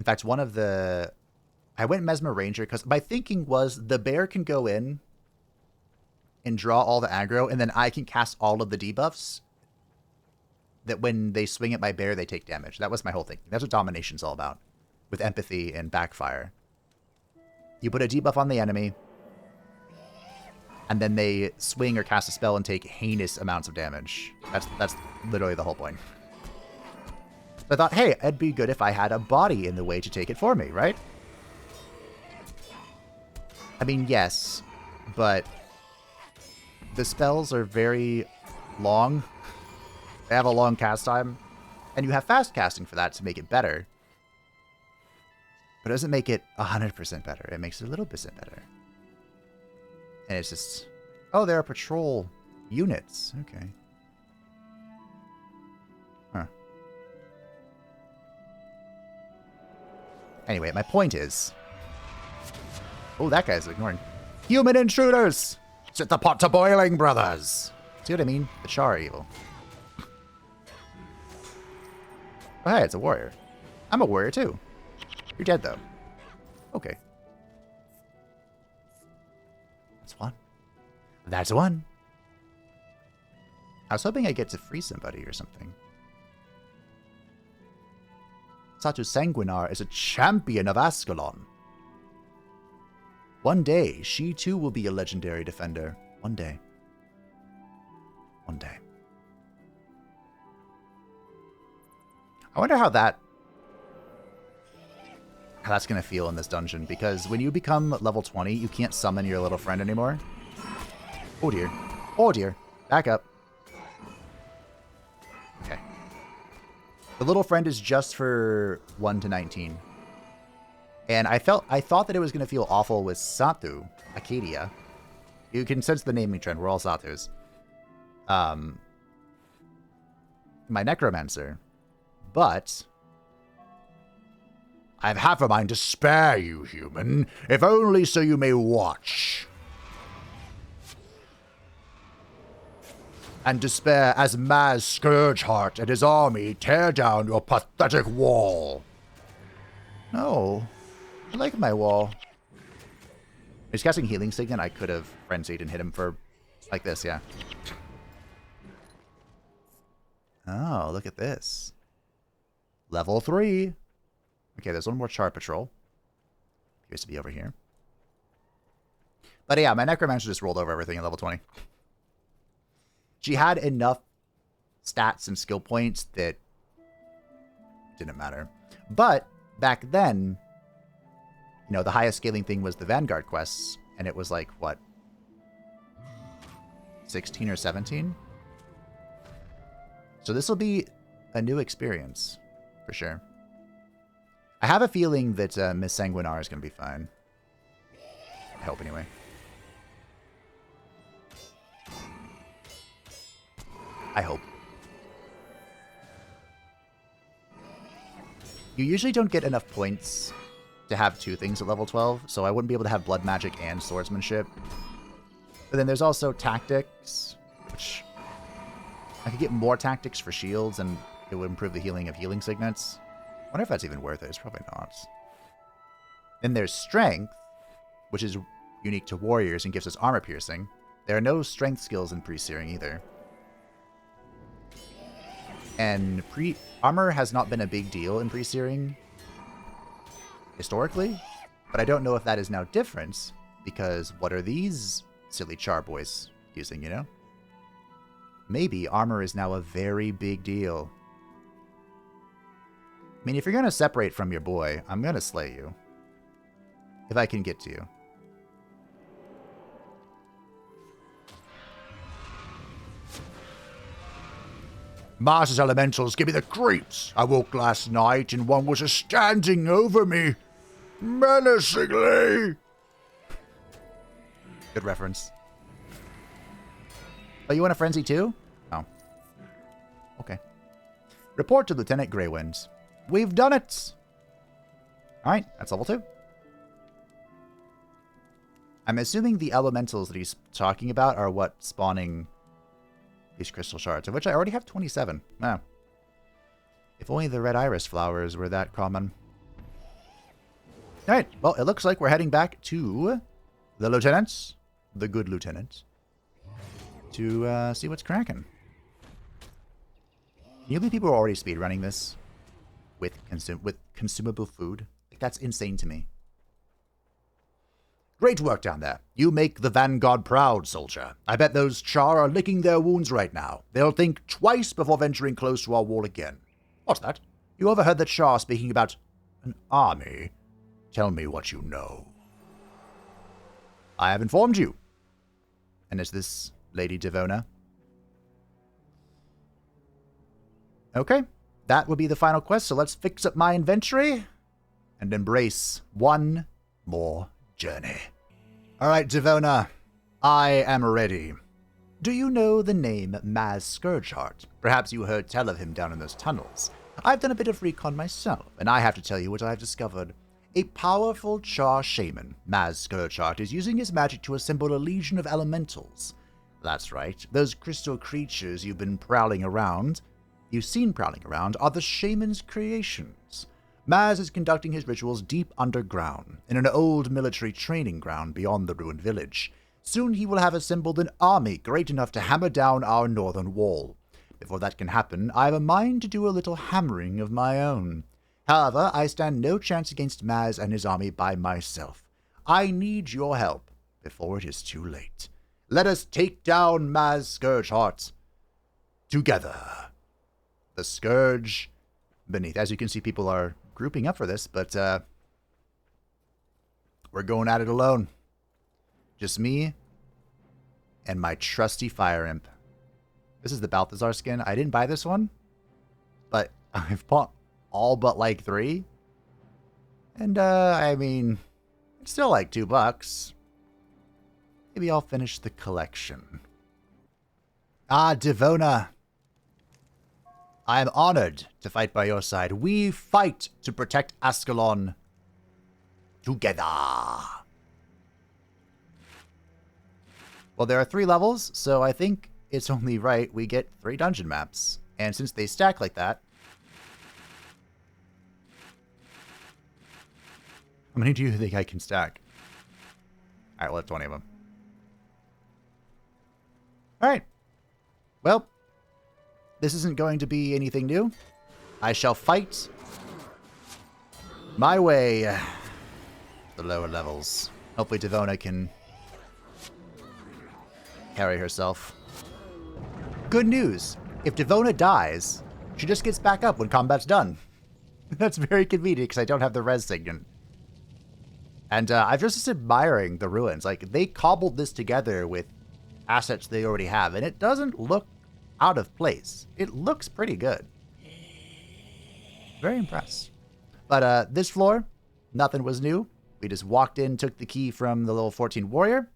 fact, one of the... I went Mesmer Ranger because my thinking was the bear can go in and draw all the aggro, and then I can cast all of the debuffs that when they swing at my bear, they take damage. That was my whole thing. That's what Domination's all about, with Empathy and Backfire. You put a debuff on the enemy, and then they swing or cast a spell and take heinous amounts of damage. That's literally the whole point. So I thought, hey, it'd be good if I had a body in the way to take it for me, right? I mean, yes, but the spells are very long. They have a long cast time, and you have fast casting for that to make it better. But it doesn't make it 100% better. It makes it a little bit better. And it's just... Oh, there are patrol units. Okay. Huh. Anyway, my point is... Oh, that guy's ignoring. Human intruders! Set the pot to boiling, brothers! See what I mean? The Charr are evil. Oh, hey, it's a warrior. I'm a warrior, too. You're dead, though. Okay. That's one. That's one. I was hoping I'd get to free somebody or something. Satu Sanguinar is a champion of Ascalon. One day, she too will be a legendary defender. One day. One day. I wonder how that's going to feel in this dungeon, because when you become level 20, you can't summon your little friend anymore. Oh dear. Oh dear. Back up. Okay. The little friend is just for 1 to 19. And I thought that it was going to feel awful with Satu, Acadia. You can sense the naming trend. We're all Satus. My Necromancer. But I've half a mind to spare you, human, if only so you may watch. And despair as Maz Scourgeheart and his army tear down your pathetic wall. No. I like my wall. He's casting Healing Signet. I could have frenzied and hit him for like this, yeah. Oh, look at this. Level 3. Okay, there's one more Charr Patrol. Appears to be over here. But yeah, my Necromancer just rolled over everything at level 20. She had enough stats and skill points that didn't matter. But back then, you know, the highest scaling thing was the Vanguard quests, and it was like, what, 16 or 17? So this will be a new experience, for sure. I have a feeling that Miss Sanguinar is going to be fine. I hope, anyway. I hope. You usually don't get enough points to have two things at level 12, so I wouldn't be able to have blood magic and swordsmanship. But then there's also tactics, which I could get more tactics for shields, and it would improve the healing of healing signets. I wonder if that's even worth it. It's probably not. Then there's strength, which is unique to warriors and gives us armor piercing. There are no strength skills in pre-searing either. And armor has not been a big deal in pre-searing historically, but I don't know if that is now different, because what are these silly Charr boys using, you know? Maybe armor is now a very big deal. I mean, if you're going to separate from your boy, I'm going to slay you. If I can get to you. Maz's elementals give me the creeps. I woke last night and one was standing over me, menacingly. Good reference. Oh, you want a frenzy too? Oh. Okay. Report to Lieutenant Greywind. We've done it! Alright, that's level 2. I'm assuming the elementals that he's talking about are what spawning these crystal shards, of which I already have 27. Wow. If only the red iris flowers were that common. Alright, well, it looks like we're heading back to the lieutenant, the good lieutenant, to see what's cracking. Can you believe people are already speedrunning this with consumable food? Like, that's insane to me. Great work down there. You make the Vanguard proud, soldier. I bet those Charr are licking their wounds right now. They'll think twice before venturing close to our wall again. What's that? You overheard the Charr speaking about an army. Tell me what you know. I have informed you. And is this Lady Devona? Okay, that would be the final quest, so let's fix up my inventory and embrace one more journey. Alright, Devona, I am ready. Do you know the name Maz Scourgeheart? Perhaps you heard tell of him down in those tunnels. I've done a bit of recon myself, and I have to tell you what I've discovered. A powerful Charr shaman, Maz Scourgeheart, is using his magic to assemble a legion of elementals. That's right, those crystal creatures you've seen prowling around, are the shaman's creations. Maz is conducting his rituals deep underground, in an old military training ground beyond the ruined village. Soon he will have assembled an army great enough to hammer down our northern wall. Before that can happen, I have a mind to do a little hammering of my own. However, I stand no chance against Maz and his army by myself. I need your help before it is too late. Let us take down Maz Scourgeheart together. The Scourge Beneath. As you can see, people are grouping up for this, but we're going at it alone. Just me and my trusty fire imp. This is the Balthazar skin. I didn't buy this one, but I've bought all but like 3. And I mean, it's still like $2. Maybe I'll finish the collection. Ah, Devona. I am honored to fight by your side. We fight to protect Ascalon together. Well, there are 3 levels, so I think it's only right we get 3 dungeon maps. And since they stack like that, how many do you think I can stack? Alright, we'll have 20 of them. Alright. Well, this isn't going to be anything new. I shall fight my way to the lower levels. Hopefully Devona can carry herself. Good news. If Devona dies, she just gets back up when combat's done. That's very convenient because I don't have the res signet. And I'm just admiring the ruins. Like, they cobbled this together with assets they already have, and it doesn't look out of place. It looks pretty good. Very impressed. But this floor, nothing was new. We just walked in, took the key from the level 14 warrior.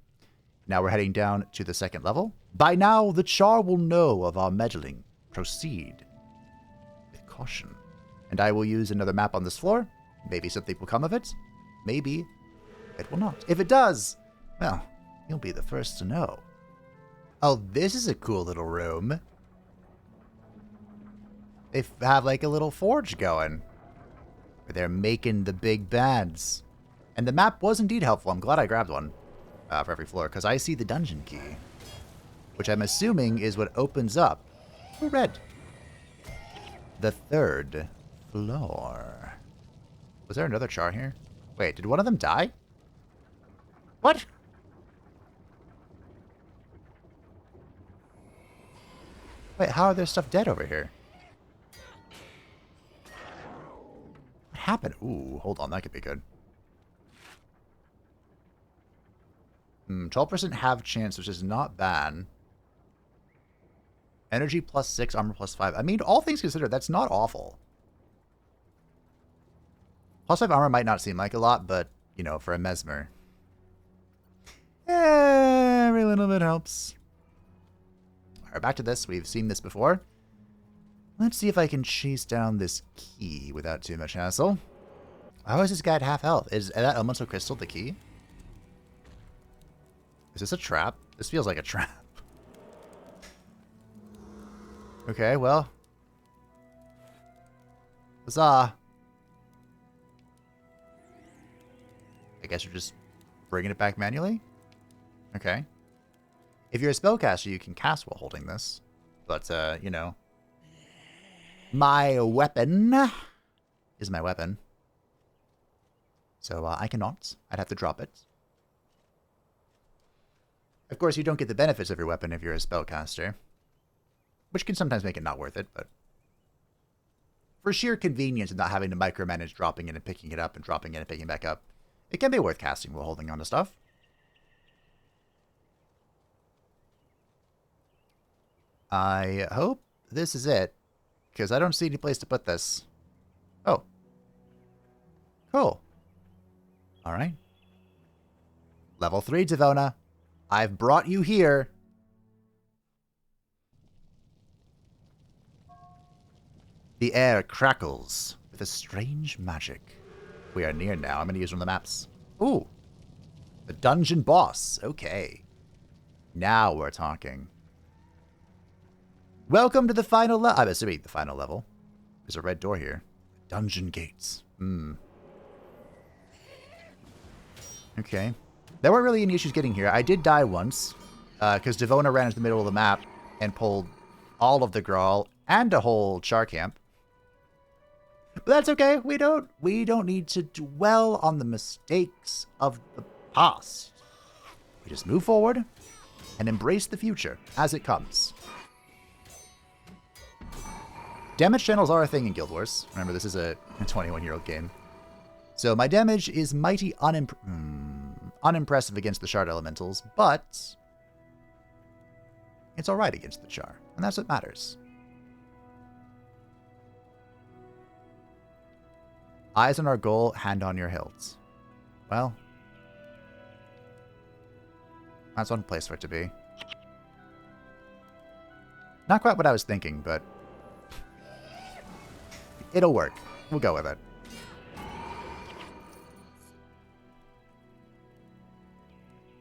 Now we're heading down to the 2nd level. By now, the Charr will know of our meddling. Proceed with caution. And I will use another map on this floor. Maybe something will come of it. Maybe it will not. If it does, well, you'll be the first to know. Oh, this is a cool little room. They have like a little forge going. Where they're making the big bads. And the map was indeed helpful. I'm glad I grabbed one for every floor, because I see the dungeon key. Which I'm assuming is what opens up. Oh, red. The third floor. Was there another Charr here? Wait, did one of them die? What? Wait, how are there stuff dead over here? What happened? Ooh, hold on, that could be good. 12% have chance, which is not bad. Energy +6, armor +5. I mean, all things considered, that's not awful. +5 armor might not seem like a lot, but, you know, for a Mesmer. Every little bit helps. Alright, back to this. We've seen this before. Let's see if I can chase down this key without too much hassle. How is this guy at half health? Is that elemental crystal the key? Is this a trap? This feels like a trap. Okay, well. Huzzah. I guess you're just bringing it back manually? Okay. If you're a spellcaster, you can cast while holding this. But, you know. My weapon is my weapon. So, I cannot. I'd have to drop it. Of course, you don't get the benefits of your weapon if you're a spellcaster. Which can sometimes make it not worth it, but... For sheer convenience of not having to micromanage dropping it and picking it up and dropping it and picking it back up, it can be worth casting while holding on to stuff. I hope this is it, because I don't see any place to put this. Oh. Cool. Alright. Level 3, Devona. I've brought you here. The air crackles with a strange magic. We are near now. I'm going to use one of the maps. Ooh. The dungeon boss. Okay. Now we're talking. Welcome to the final level. I'm assuming the final level. There's a red door here. Dungeon gates. Okay. There weren't really any issues getting here. I did die once. Because Devona ran into the middle of the map and pulled all of the Grawl and a whole Charr camp. But that's okay. We don't need to dwell on the mistakes of the past. We just move forward and embrace the future as it comes. Damage channels are a thing in Guild Wars. Remember, this is a 21-year-old game. So my damage is mighty unimpressive against the Shard Elementals, but it's alright against the Charr, and that's what matters. Eyes on our goal, hand on your hilt. Well, that's one place for it to be. Not quite what I was thinking, but it'll work. We'll go with it.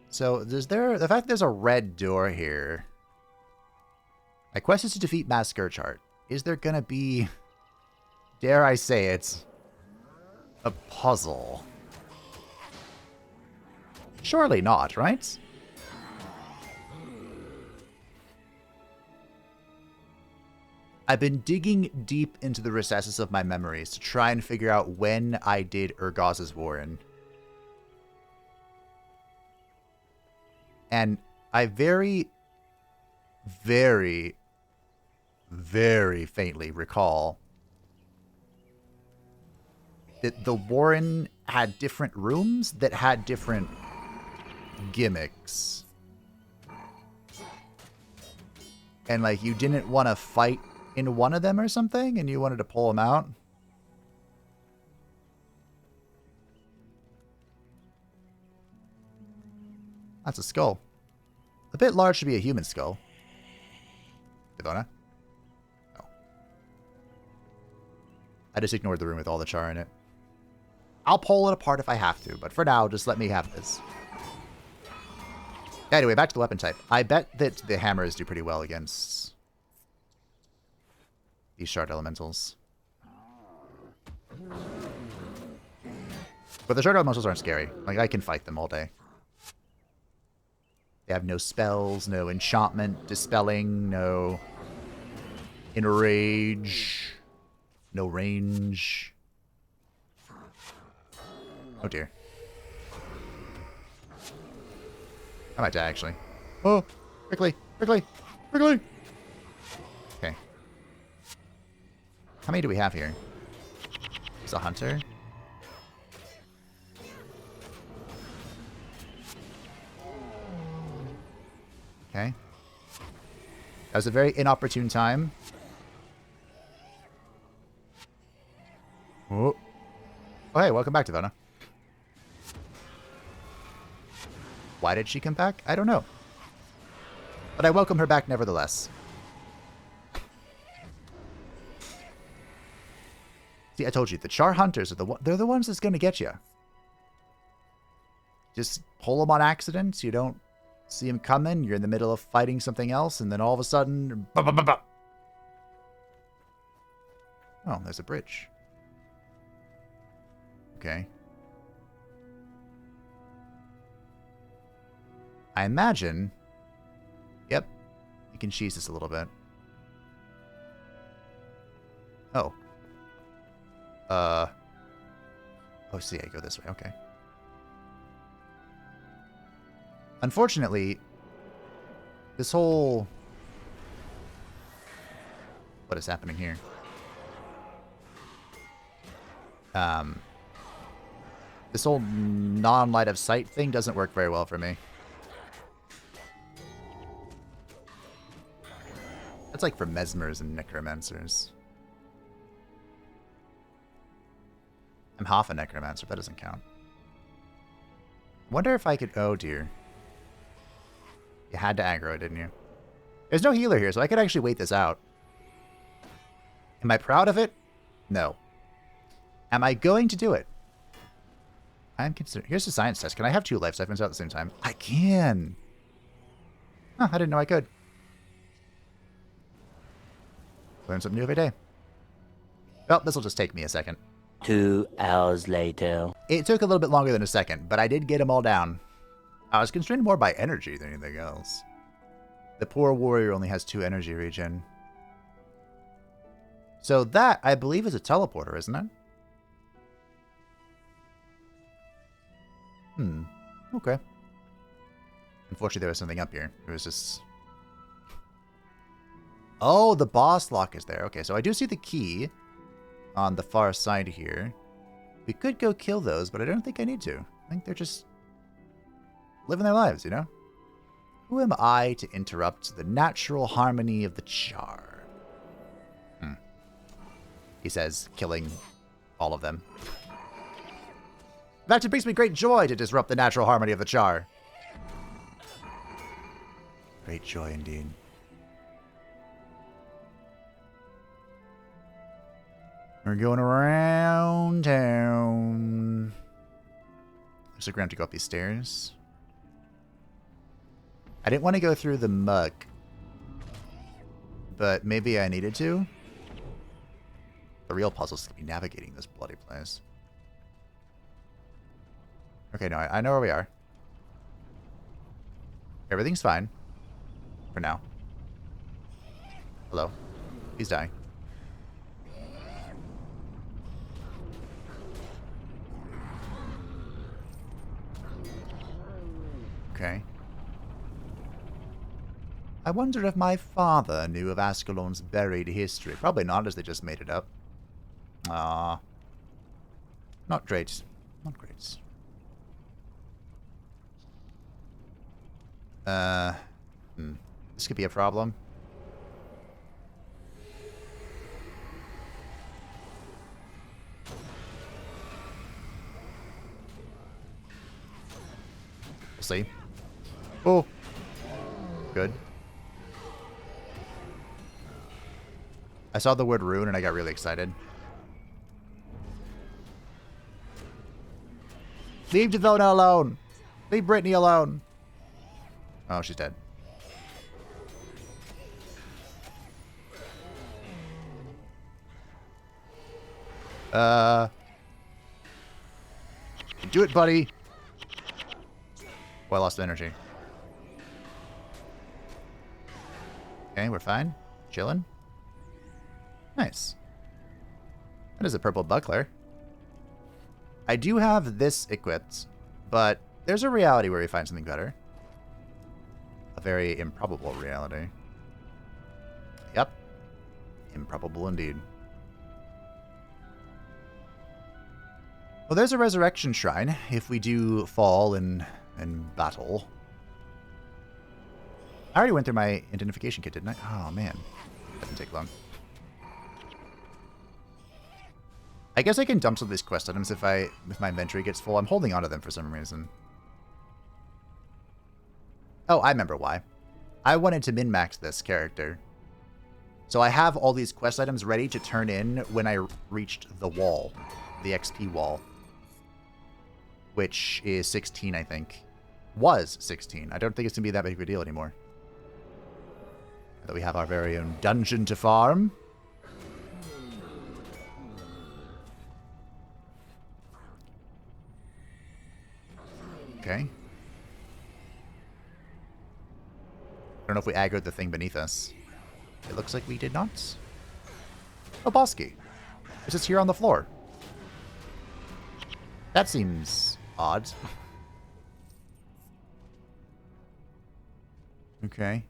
So, the fact that there's a red door here. My quest is to defeat Maz Scourgeheart. Is there gonna be, dare I say it, a puzzle? Surely not, right? I've been digging deep into the recesses of my memories to try and figure out when I did Urgaz's Warren. And I very, very, very faintly recall that the Warren had different rooms that had different gimmicks. And like you didn't want to fight in one of them or something, and you wanted to pull them out. That's a skull. A bit large to be a human skull. Devona? Oh. I just ignored the room with all the Charr in it. I'll pull it apart if I have to, but for now, just let me have this. Anyway, back to the weapon type. I bet that the hammers do pretty well against these shard elementals. But the shard elementals aren't scary. Like, I can fight them all day. They have no spells, no enchantment, dispelling, no enrage, no range. Oh dear. I might die, actually. Oh! Quickly! Quickly! Quickly! Okay. How many do we have here? There's a hunter. Okay. That was a very inopportune time. Oh. Oh, hey, welcome back, Devona. Why did she come back? I don't know. But I welcome her back nevertheless. See, I told you, the Charr hunters are they're the ones that's going to get you. Just pull them on accident. You don't see them coming. You're in the middle of fighting something else, and then all of a sudden... Bah, bah, bah, bah. Oh, there's a bridge. Okay. I imagine... Yep. You can cheese this a little bit. Oh. Oh, see, I go this way. Okay. Unfortunately, this whole... What is happening here? This whole non-light of sight thing doesn't work very well for me. That's like for mesmers and necromancers. I'm half a necromancer, that doesn't count. Wonder if I could... Oh, dear. You had to aggro it, didn't you? There's no healer here, so I could actually wait this out. Am I proud of it? No. Am I going to do it? I'm considering... Here's the science test. Can I have 2 life siphons out at the same time? I can! Huh, I didn't know I could. Learn something new every day. Well, this will just take me a second. 2 hours later. It took a little bit longer than a second, but I did get them all down. I was constrained more by energy than anything else. The poor warrior only has 2 energy regen. So that, I believe, is a teleporter, isn't it? Okay. Unfortunately, there was something up here. It was just... Oh, the boss lock is there. Okay, so I do see the key on the far side here. We could go kill those, but I don't think I need to. I think they're just living their lives, you know? Who am I to interrupt the natural harmony of the Charr? He says, killing all of them. In fact, it brings me great joy to disrupt the natural harmony of the Charr. Great joy indeed. We're going around town. Looks like we're going to have to go up these stairs. I didn't want to go through the muck, but maybe I needed to. The real puzzle is going to be navigating this bloody place. Okay, no, I know where we are. Everything's fine. For now. Hello. He's dying. Okay. I wonder if my father knew of Ascalon's buried history. Probably not, as they just made it up. Not great. Not great. This could be a problem. We'll see. Oh. Good. I saw the word rune and I got really excited. Leave Devona alone. Leave Brittany alone. Oh, she's dead. Do it, buddy. Oh, I lost energy. Okay, we're fine. Chilling. Nice. That is a purple buckler. I do have this equipped, but there's a reality where we find something better. A very improbable reality. Yep. Improbable indeed. Well, there's a resurrection shrine if we do fall in battle. I already went through my identification kit, didn't I? Oh, man. Doesn't take long. I guess I can dump some of these quest items if my inventory gets full. I'm holding onto them for some reason. Oh, I remember why. I wanted to min-max this character. So I have all these quest items ready to turn in when I reached the wall. The XP wall. Which is 16, I think. Was 16. I don't think it's going to be that big of a deal anymore. That we have our very own dungeon to farm. Okay. I don't know if we aggroed the thing beneath us. It looks like we did not. Oh, boss key. It's just here on the floor. That seems odd. Okay.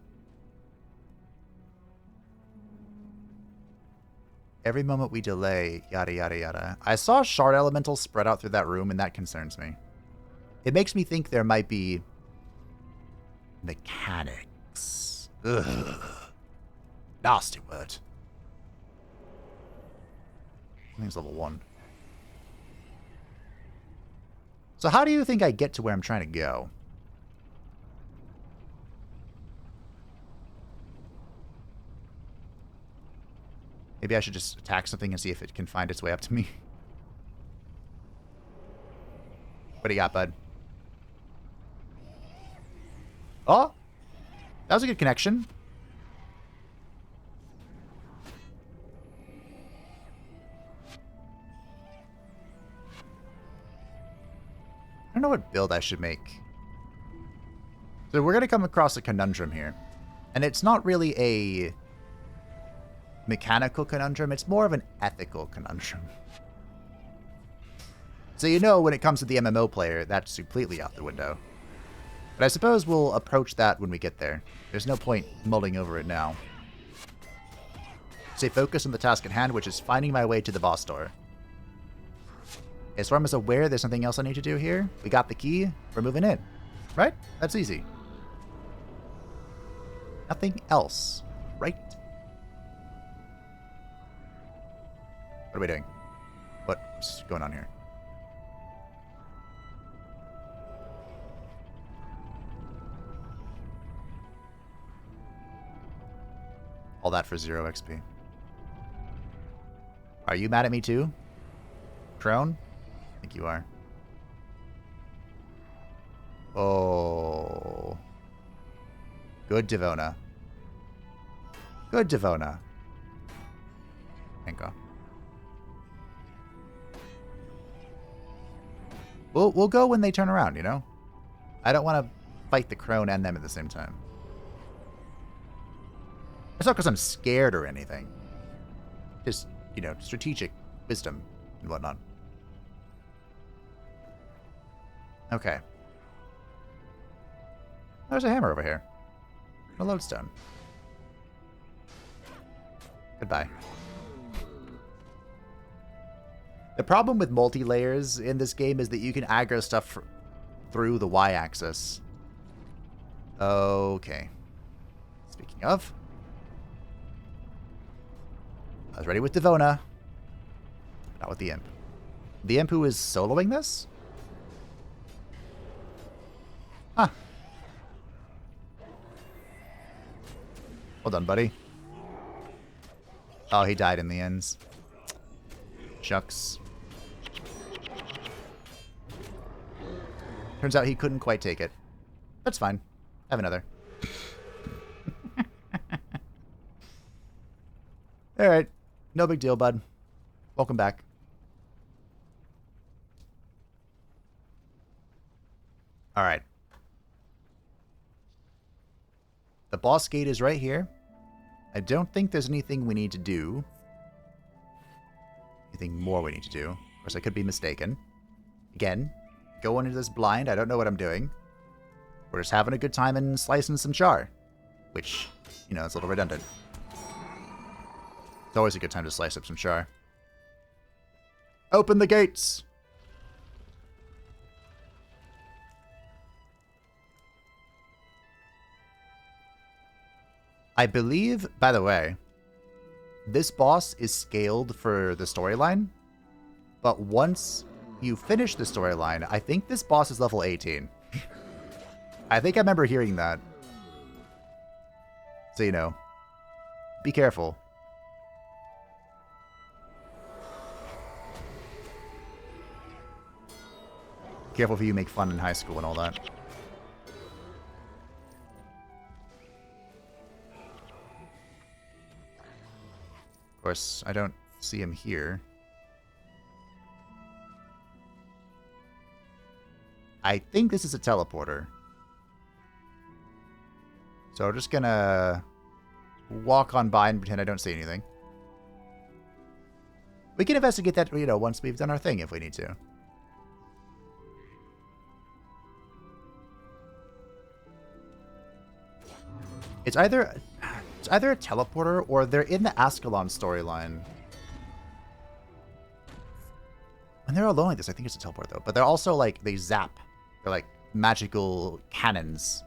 Every moment we delay, yada yada yada. I saw shard elementals spread out through that room, and that concerns me. It makes me think there might be mechanics. Ugh. Nasty word. I think it's level 1. So how do you think I get to where I'm trying to go? Maybe I should just attack something and see if it can find its way up to me. What do you got, bud? Oh! That was a good connection. I don't know what build I should make. So we're going to come across a conundrum here. And it's not really a mechanical conundrum. It's more of an ethical conundrum. So you know when it comes to the MMO player, that's completely out the window. But I suppose we'll approach that when we get there. There's no point mulling over it now. Stay focused on the task at hand, which is finding my way to the boss door. As far as I'm aware, there's something else I need to do here. We got the key. We're moving in. Right? That's easy. Nothing else. Right? What are we doing? What's going on here? All that for 0 XP. Are you mad at me too? Crone? I think you are. Oh. Good Devona. Good Devona. Anka. We'll go when they turn around, you know? I don't want to fight the crone and them at the same time. It's not because I'm scared or anything. Just, you know, strategic wisdom and whatnot. Okay. There's a hammer over here. A lodestone. Goodbye. The problem with multi-layers in this game is that you can aggro stuff through the Y-axis. Okay. Speaking of, I was ready with Devona. Not with the Imp. The Imp who is soloing this? Huh. Well done, buddy. Oh, he died in the ends. Turns out he couldn't quite take it. That's fine. Have another. Alright. No big deal, bud. Welcome back. Alright. The boss gate is right here. I don't think there's anything we need to do. Anything more we need to do. Of course, I could be mistaken. Again, going into this blind, I don't know what I'm doing. We're just having a good time and slicing some Charr. Which, you know, it's a little redundant. It's always a good time to slice up some Charr. Open the gates! I believe, by the way, this boss is scaled for the storyline. But once you finish the storyline, I think this boss is level 18. I think I remember hearing that. So, you know, be careful. Careful if you make fun in high school and all that. Of course, I don't see him here. I think this is a teleporter. So we're just gonna walk on by and pretend I don't see anything. We can investigate that, you know, once we've done our thing if we need to. It's either a teleporter or they're in the Ascalon storyline. When they're alone like this, I think it's a teleport though. But they're also like, they zap. They're like magical cannons.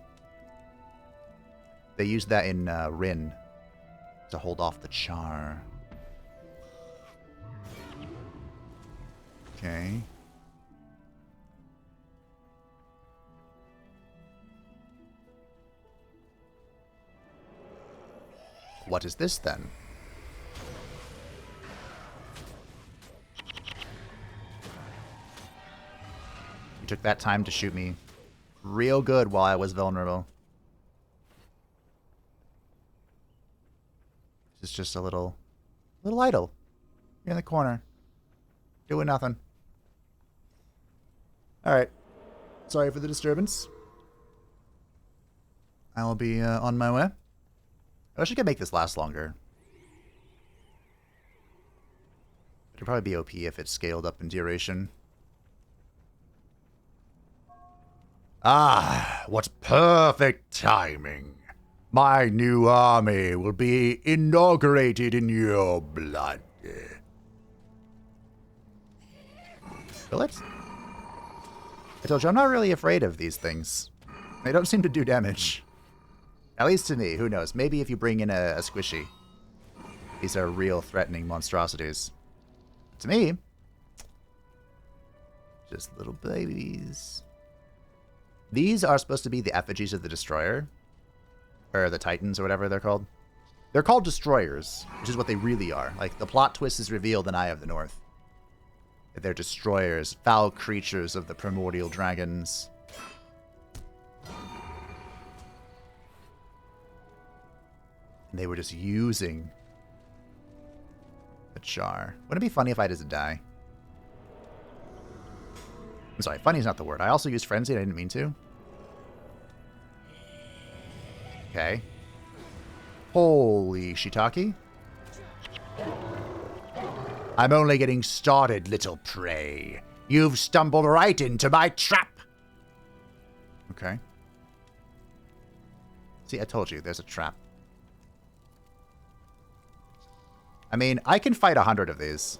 They use that in Rin to hold off the Charr. Okay. What is this then? You took that time to shoot me real good while I was vulnerable. This is just a little idol here in the corner, doing nothing. All right. Sorry for the disturbance. I will be on my way. I wish I could make this last longer. It'd probably be OP if it's scaled up in duration. Ah, what perfect timing. My new army will be inaugurated in your blood. Will it? I told you, I'm not really afraid of these things. They don't seem to do damage. At least to me, who knows? Maybe if you bring in a squishy. These are real threatening monstrosities. To me, just little babies. These are supposed to be the effigies of the destroyer. Or the titans, or whatever they're called. They're called destroyers, which is what they really are. Like, the plot twist is revealed in Eye of the North. That they're destroyers, foul creatures of the primordial dragons. And they were just using the Charr. Wouldn't it be funny if I just die? I'm sorry, funny is not the word. I also used Frenzy and I didn't mean to. Okay. Holy shiitake. I'm only getting started, little prey. You've stumbled right into my trap. Okay. See, I told you, there's a trap. I mean, I can fight 100 of these.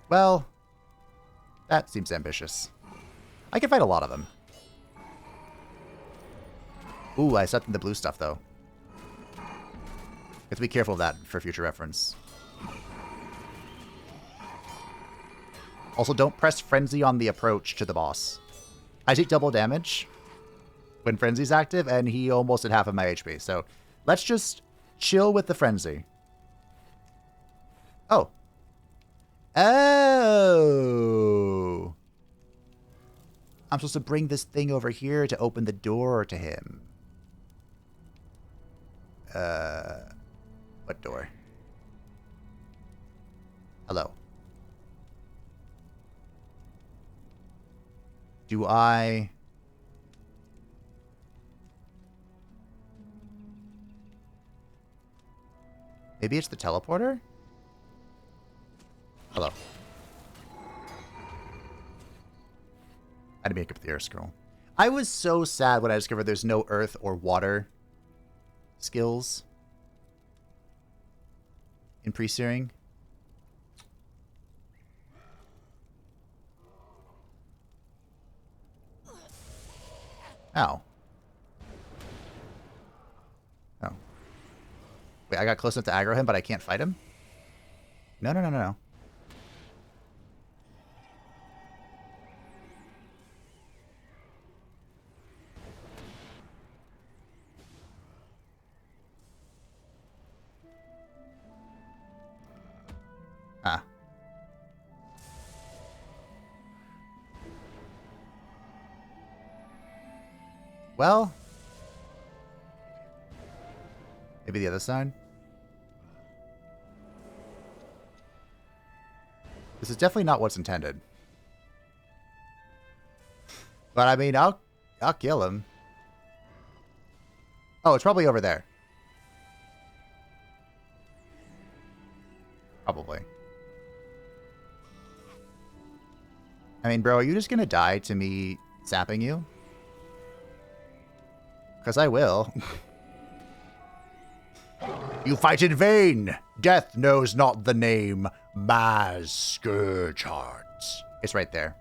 Well, that seems ambitious. I can fight a lot of them. Ooh, I set the blue stuff, though. Have to be careful of that for future reference. Also, don't press Frenzy on the approach to the boss. I take double damage when Frenzy's active, and he almost at half of my HP. So, let's just chill with the Frenzy. Oh. Oh. I'm supposed to bring this thing over here to open the door to him. What door? Hello. Do I... Maybe it's the teleporter? Hello. I had to make up the air scroll. I was so sad when I discovered there's no earth or water skills in pre-searing. Ow. Oh. Wait, I got close enough to aggro him, but I can't fight him? No, no, no, no, no. Ah. Well, maybe the other side. This is definitely not what's intended. But I mean, I'll kill him. Oh, it's probably over there. Probably. I mean, bro, are you just gonna die to me sapping you? Because I will. You fight in vain! Death knows not the name Maz Scourgeheart. It's right there.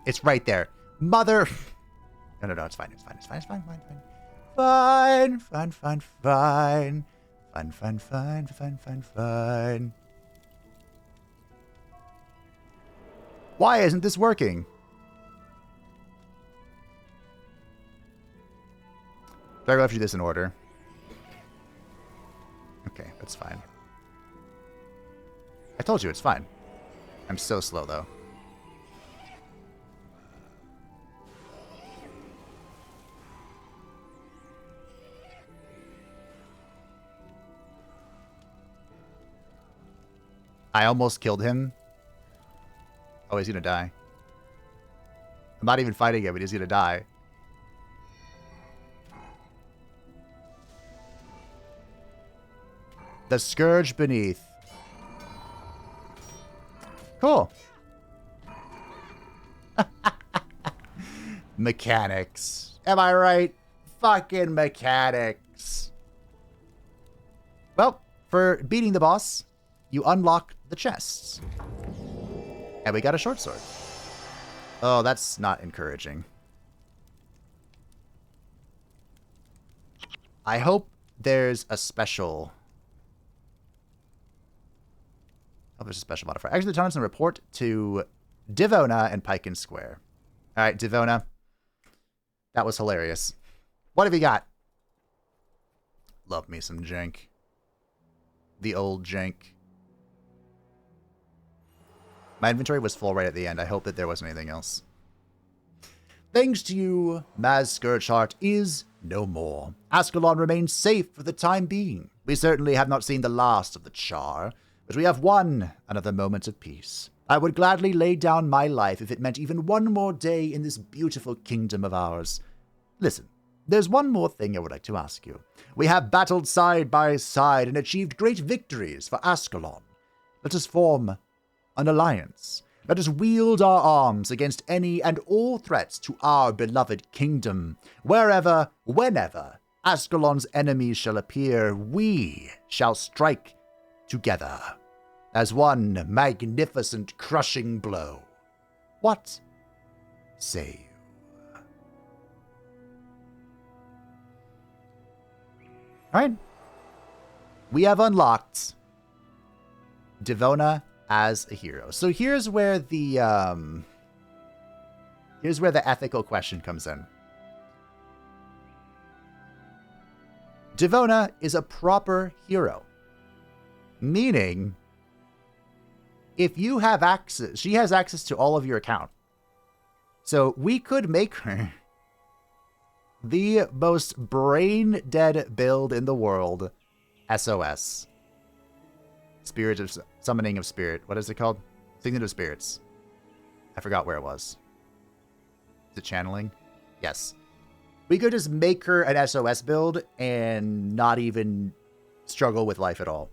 It's right there. Mother... No, no, no, it's fine, it's fine, it's fine, it's fine, fine, fine. Fine, fine, fine, fine. Fine, fine, fine, fine, fine, fine. Why isn't this working? Do I have to do this in order? Okay, that's fine. I told you, it's fine. I'm so slow, though. I almost killed him. Oh, he's gonna die. I'm not even fighting him, but he's gonna die. The Scourge Beneath. Cool. Mechanics. Am I right? Fucking mechanics. Well, for beating the boss, you unlock the chests. And we got a short sword. Oh, that's not encouraging. I hope there's a special... Oh, there's a special modifier. Actually, the Tonnison report to Divona and Pike and Square. All right, Divona. That was hilarious. What have you got? Love me some jank. The old jank. My inventory was full right at the end. I hope that there wasn't anything else. Thanks to you, Maz Scourgeheart is no more. Ascalon remains safe for the time being. We certainly have not seen the last of the Charr, but we have won another moment of peace. I would gladly lay down my life if it meant even one more day in this beautiful kingdom of ours. Listen, there's one more thing I would like to ask you. We have battled side by side and achieved great victories for Ascalon. Let us form an alliance. Let us wield our arms against any and all threats to our beloved kingdom. Wherever, whenever Ascalon's enemies shall appear, we shall strike together as one magnificent crushing blow. What say you? All right. We have unlocked Divona as a hero. So here's where the ethical question comes in. Divona is a proper hero. Meaning, if you have access, she has access to all of your account. So we could make her the most brain-dead build in the world. SOS. Spirit of Summoning of Spirit. What is it called? Signet of Spirits. I forgot where it was. Is it channeling? Yes. We could just make her an SOS build and not even struggle with life at all.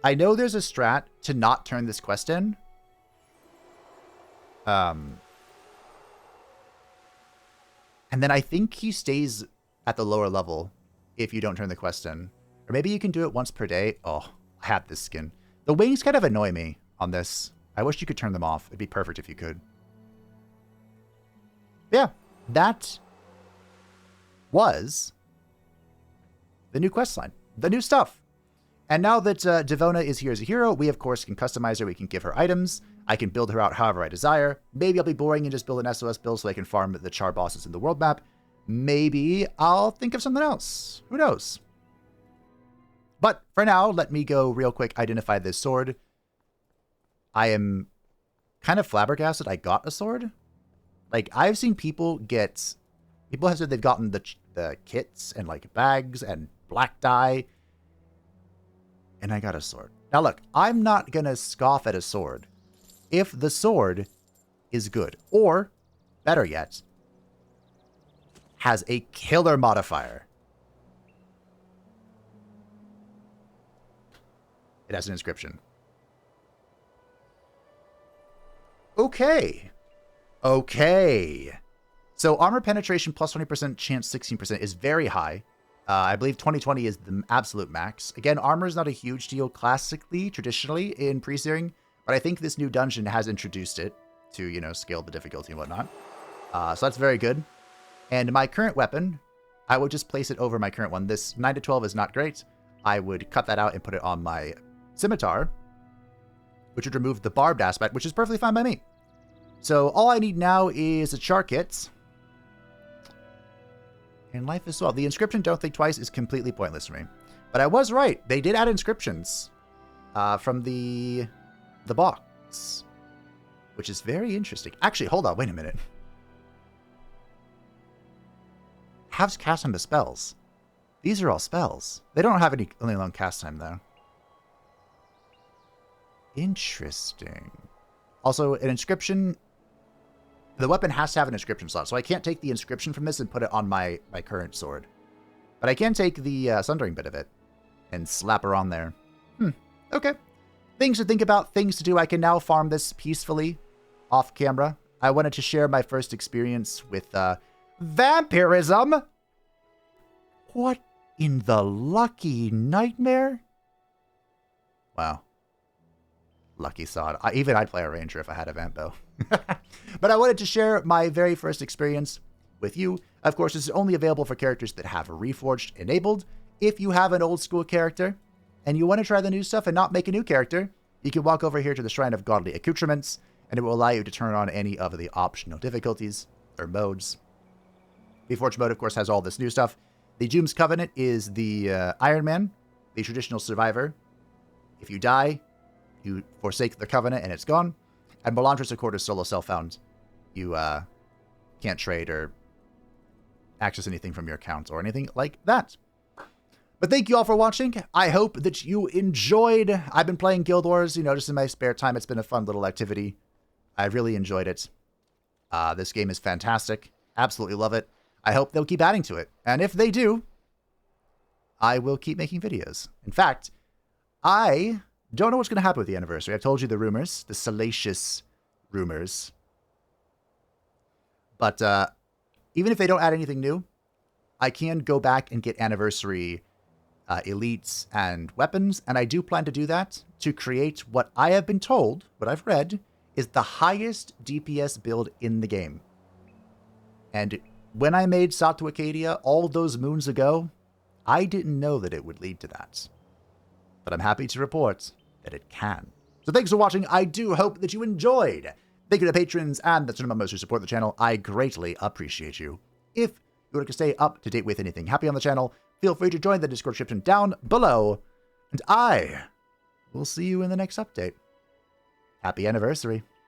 I know there's a strat to not turn this quest in. And then I think he stays at the lower level if you don't turn the quest in. Or maybe you can do it once per day. Oh, I have this skin. The wings kind of annoy me on this. I wish you could turn them off. It'd be perfect if you could. Yeah, that was the new questline. The new stuff. And now that Devona is here as a hero, we of course can customize her. We can give her items. I can build her out however I desire. Maybe I'll be boring and just build an SOS build so I can farm the Charr bosses in the world map. Maybe I'll think of something else. Who knows? But for now, let me go real quick identify this sword. I am kind of flabbergasted I got a sword. Like, I've seen people get... People have said they've gotten the kits and, like, bags and black dye. And I got a sword. Now, look, I'm not going to scoff at a sword if the sword is good. Or, better yet, has a killer modifier. It has an inscription. Okay. Okay. So armor penetration plus 20%, chance 16% is very high. I believe 2020 is the absolute max. Again, armor is not a huge deal classically, traditionally, in pre-searing, but I think this new dungeon has introduced it to, you know, scale the difficulty and whatnot. So that's very good. And my current weapon, I would just place it over my current one. This 9 to 12 is not great. I would cut that out and put it on my scimitar, which would remove the barbed aspect, which is perfectly fine by me. So all I need now is a Charr kit. And life as well. The inscription, don't think twice, is completely pointless for me. But I was right. They did add inscriptions from the box, which is very interesting. Actually, hold on. Wait a minute. Halves cast time to spells. These are all spells. They don't have any long cast time, though. Interesting. Also, an inscription... The weapon has to have an inscription slot, so I can't take the inscription from this and put it on my current sword. But I can take the sundering bit of it and slap her on there. Okay. Things to think about, things to do. I can now farm this peacefully off camera. I wanted to share my first experience with vampirism. What in the lucky nightmare? Wow. Lucky sod. Even I'd play a ranger if I had a vamp bow. But I wanted to share my very first experience with you. Of course, this is only available for characters that have Reforged enabled. If you have an old school character and you want to try the new stuff and not make a new character, you can walk over here to the Shrine of Godly Accoutrements, and it will allow you to turn on any of the optional difficulties or modes. Reforged mode, of course, has all this new stuff. The Doom's Covenant is the Iron Man, the traditional survivor. If you die, you forsake the Covenant and it's gone. And Melantris Accord is solo self-found. You can't trade or access anything from your account or anything like that. But thank you all for watching. I hope that you enjoyed. I've been playing Guild Wars, you know, just in my spare time. It's been a fun little activity. I really enjoyed it. This game is fantastic. Absolutely love it. I hope they'll keep adding to it. And if they do, I will keep making videos. In fact, I don't know what's going to happen with the anniversary. I've told you the rumors, the salacious rumors. But even if they don't add anything new, I can go back and get anniversary elites and weapons. And I do plan to do that to create what I have been told, what I've read, is the highest DPS build in the game. And when I made South to Acadia all those moons ago, I didn't know that it would lead to that. But I'm happy to report that it can. So thanks for watching. I do hope that you enjoyed. Thank you to patrons and the cinema members who support the channel. I greatly appreciate you. If you want to stay up to date with anything happy on the channel, feel free to join the Discord description down below. And I will see you in the next update. Happy anniversary.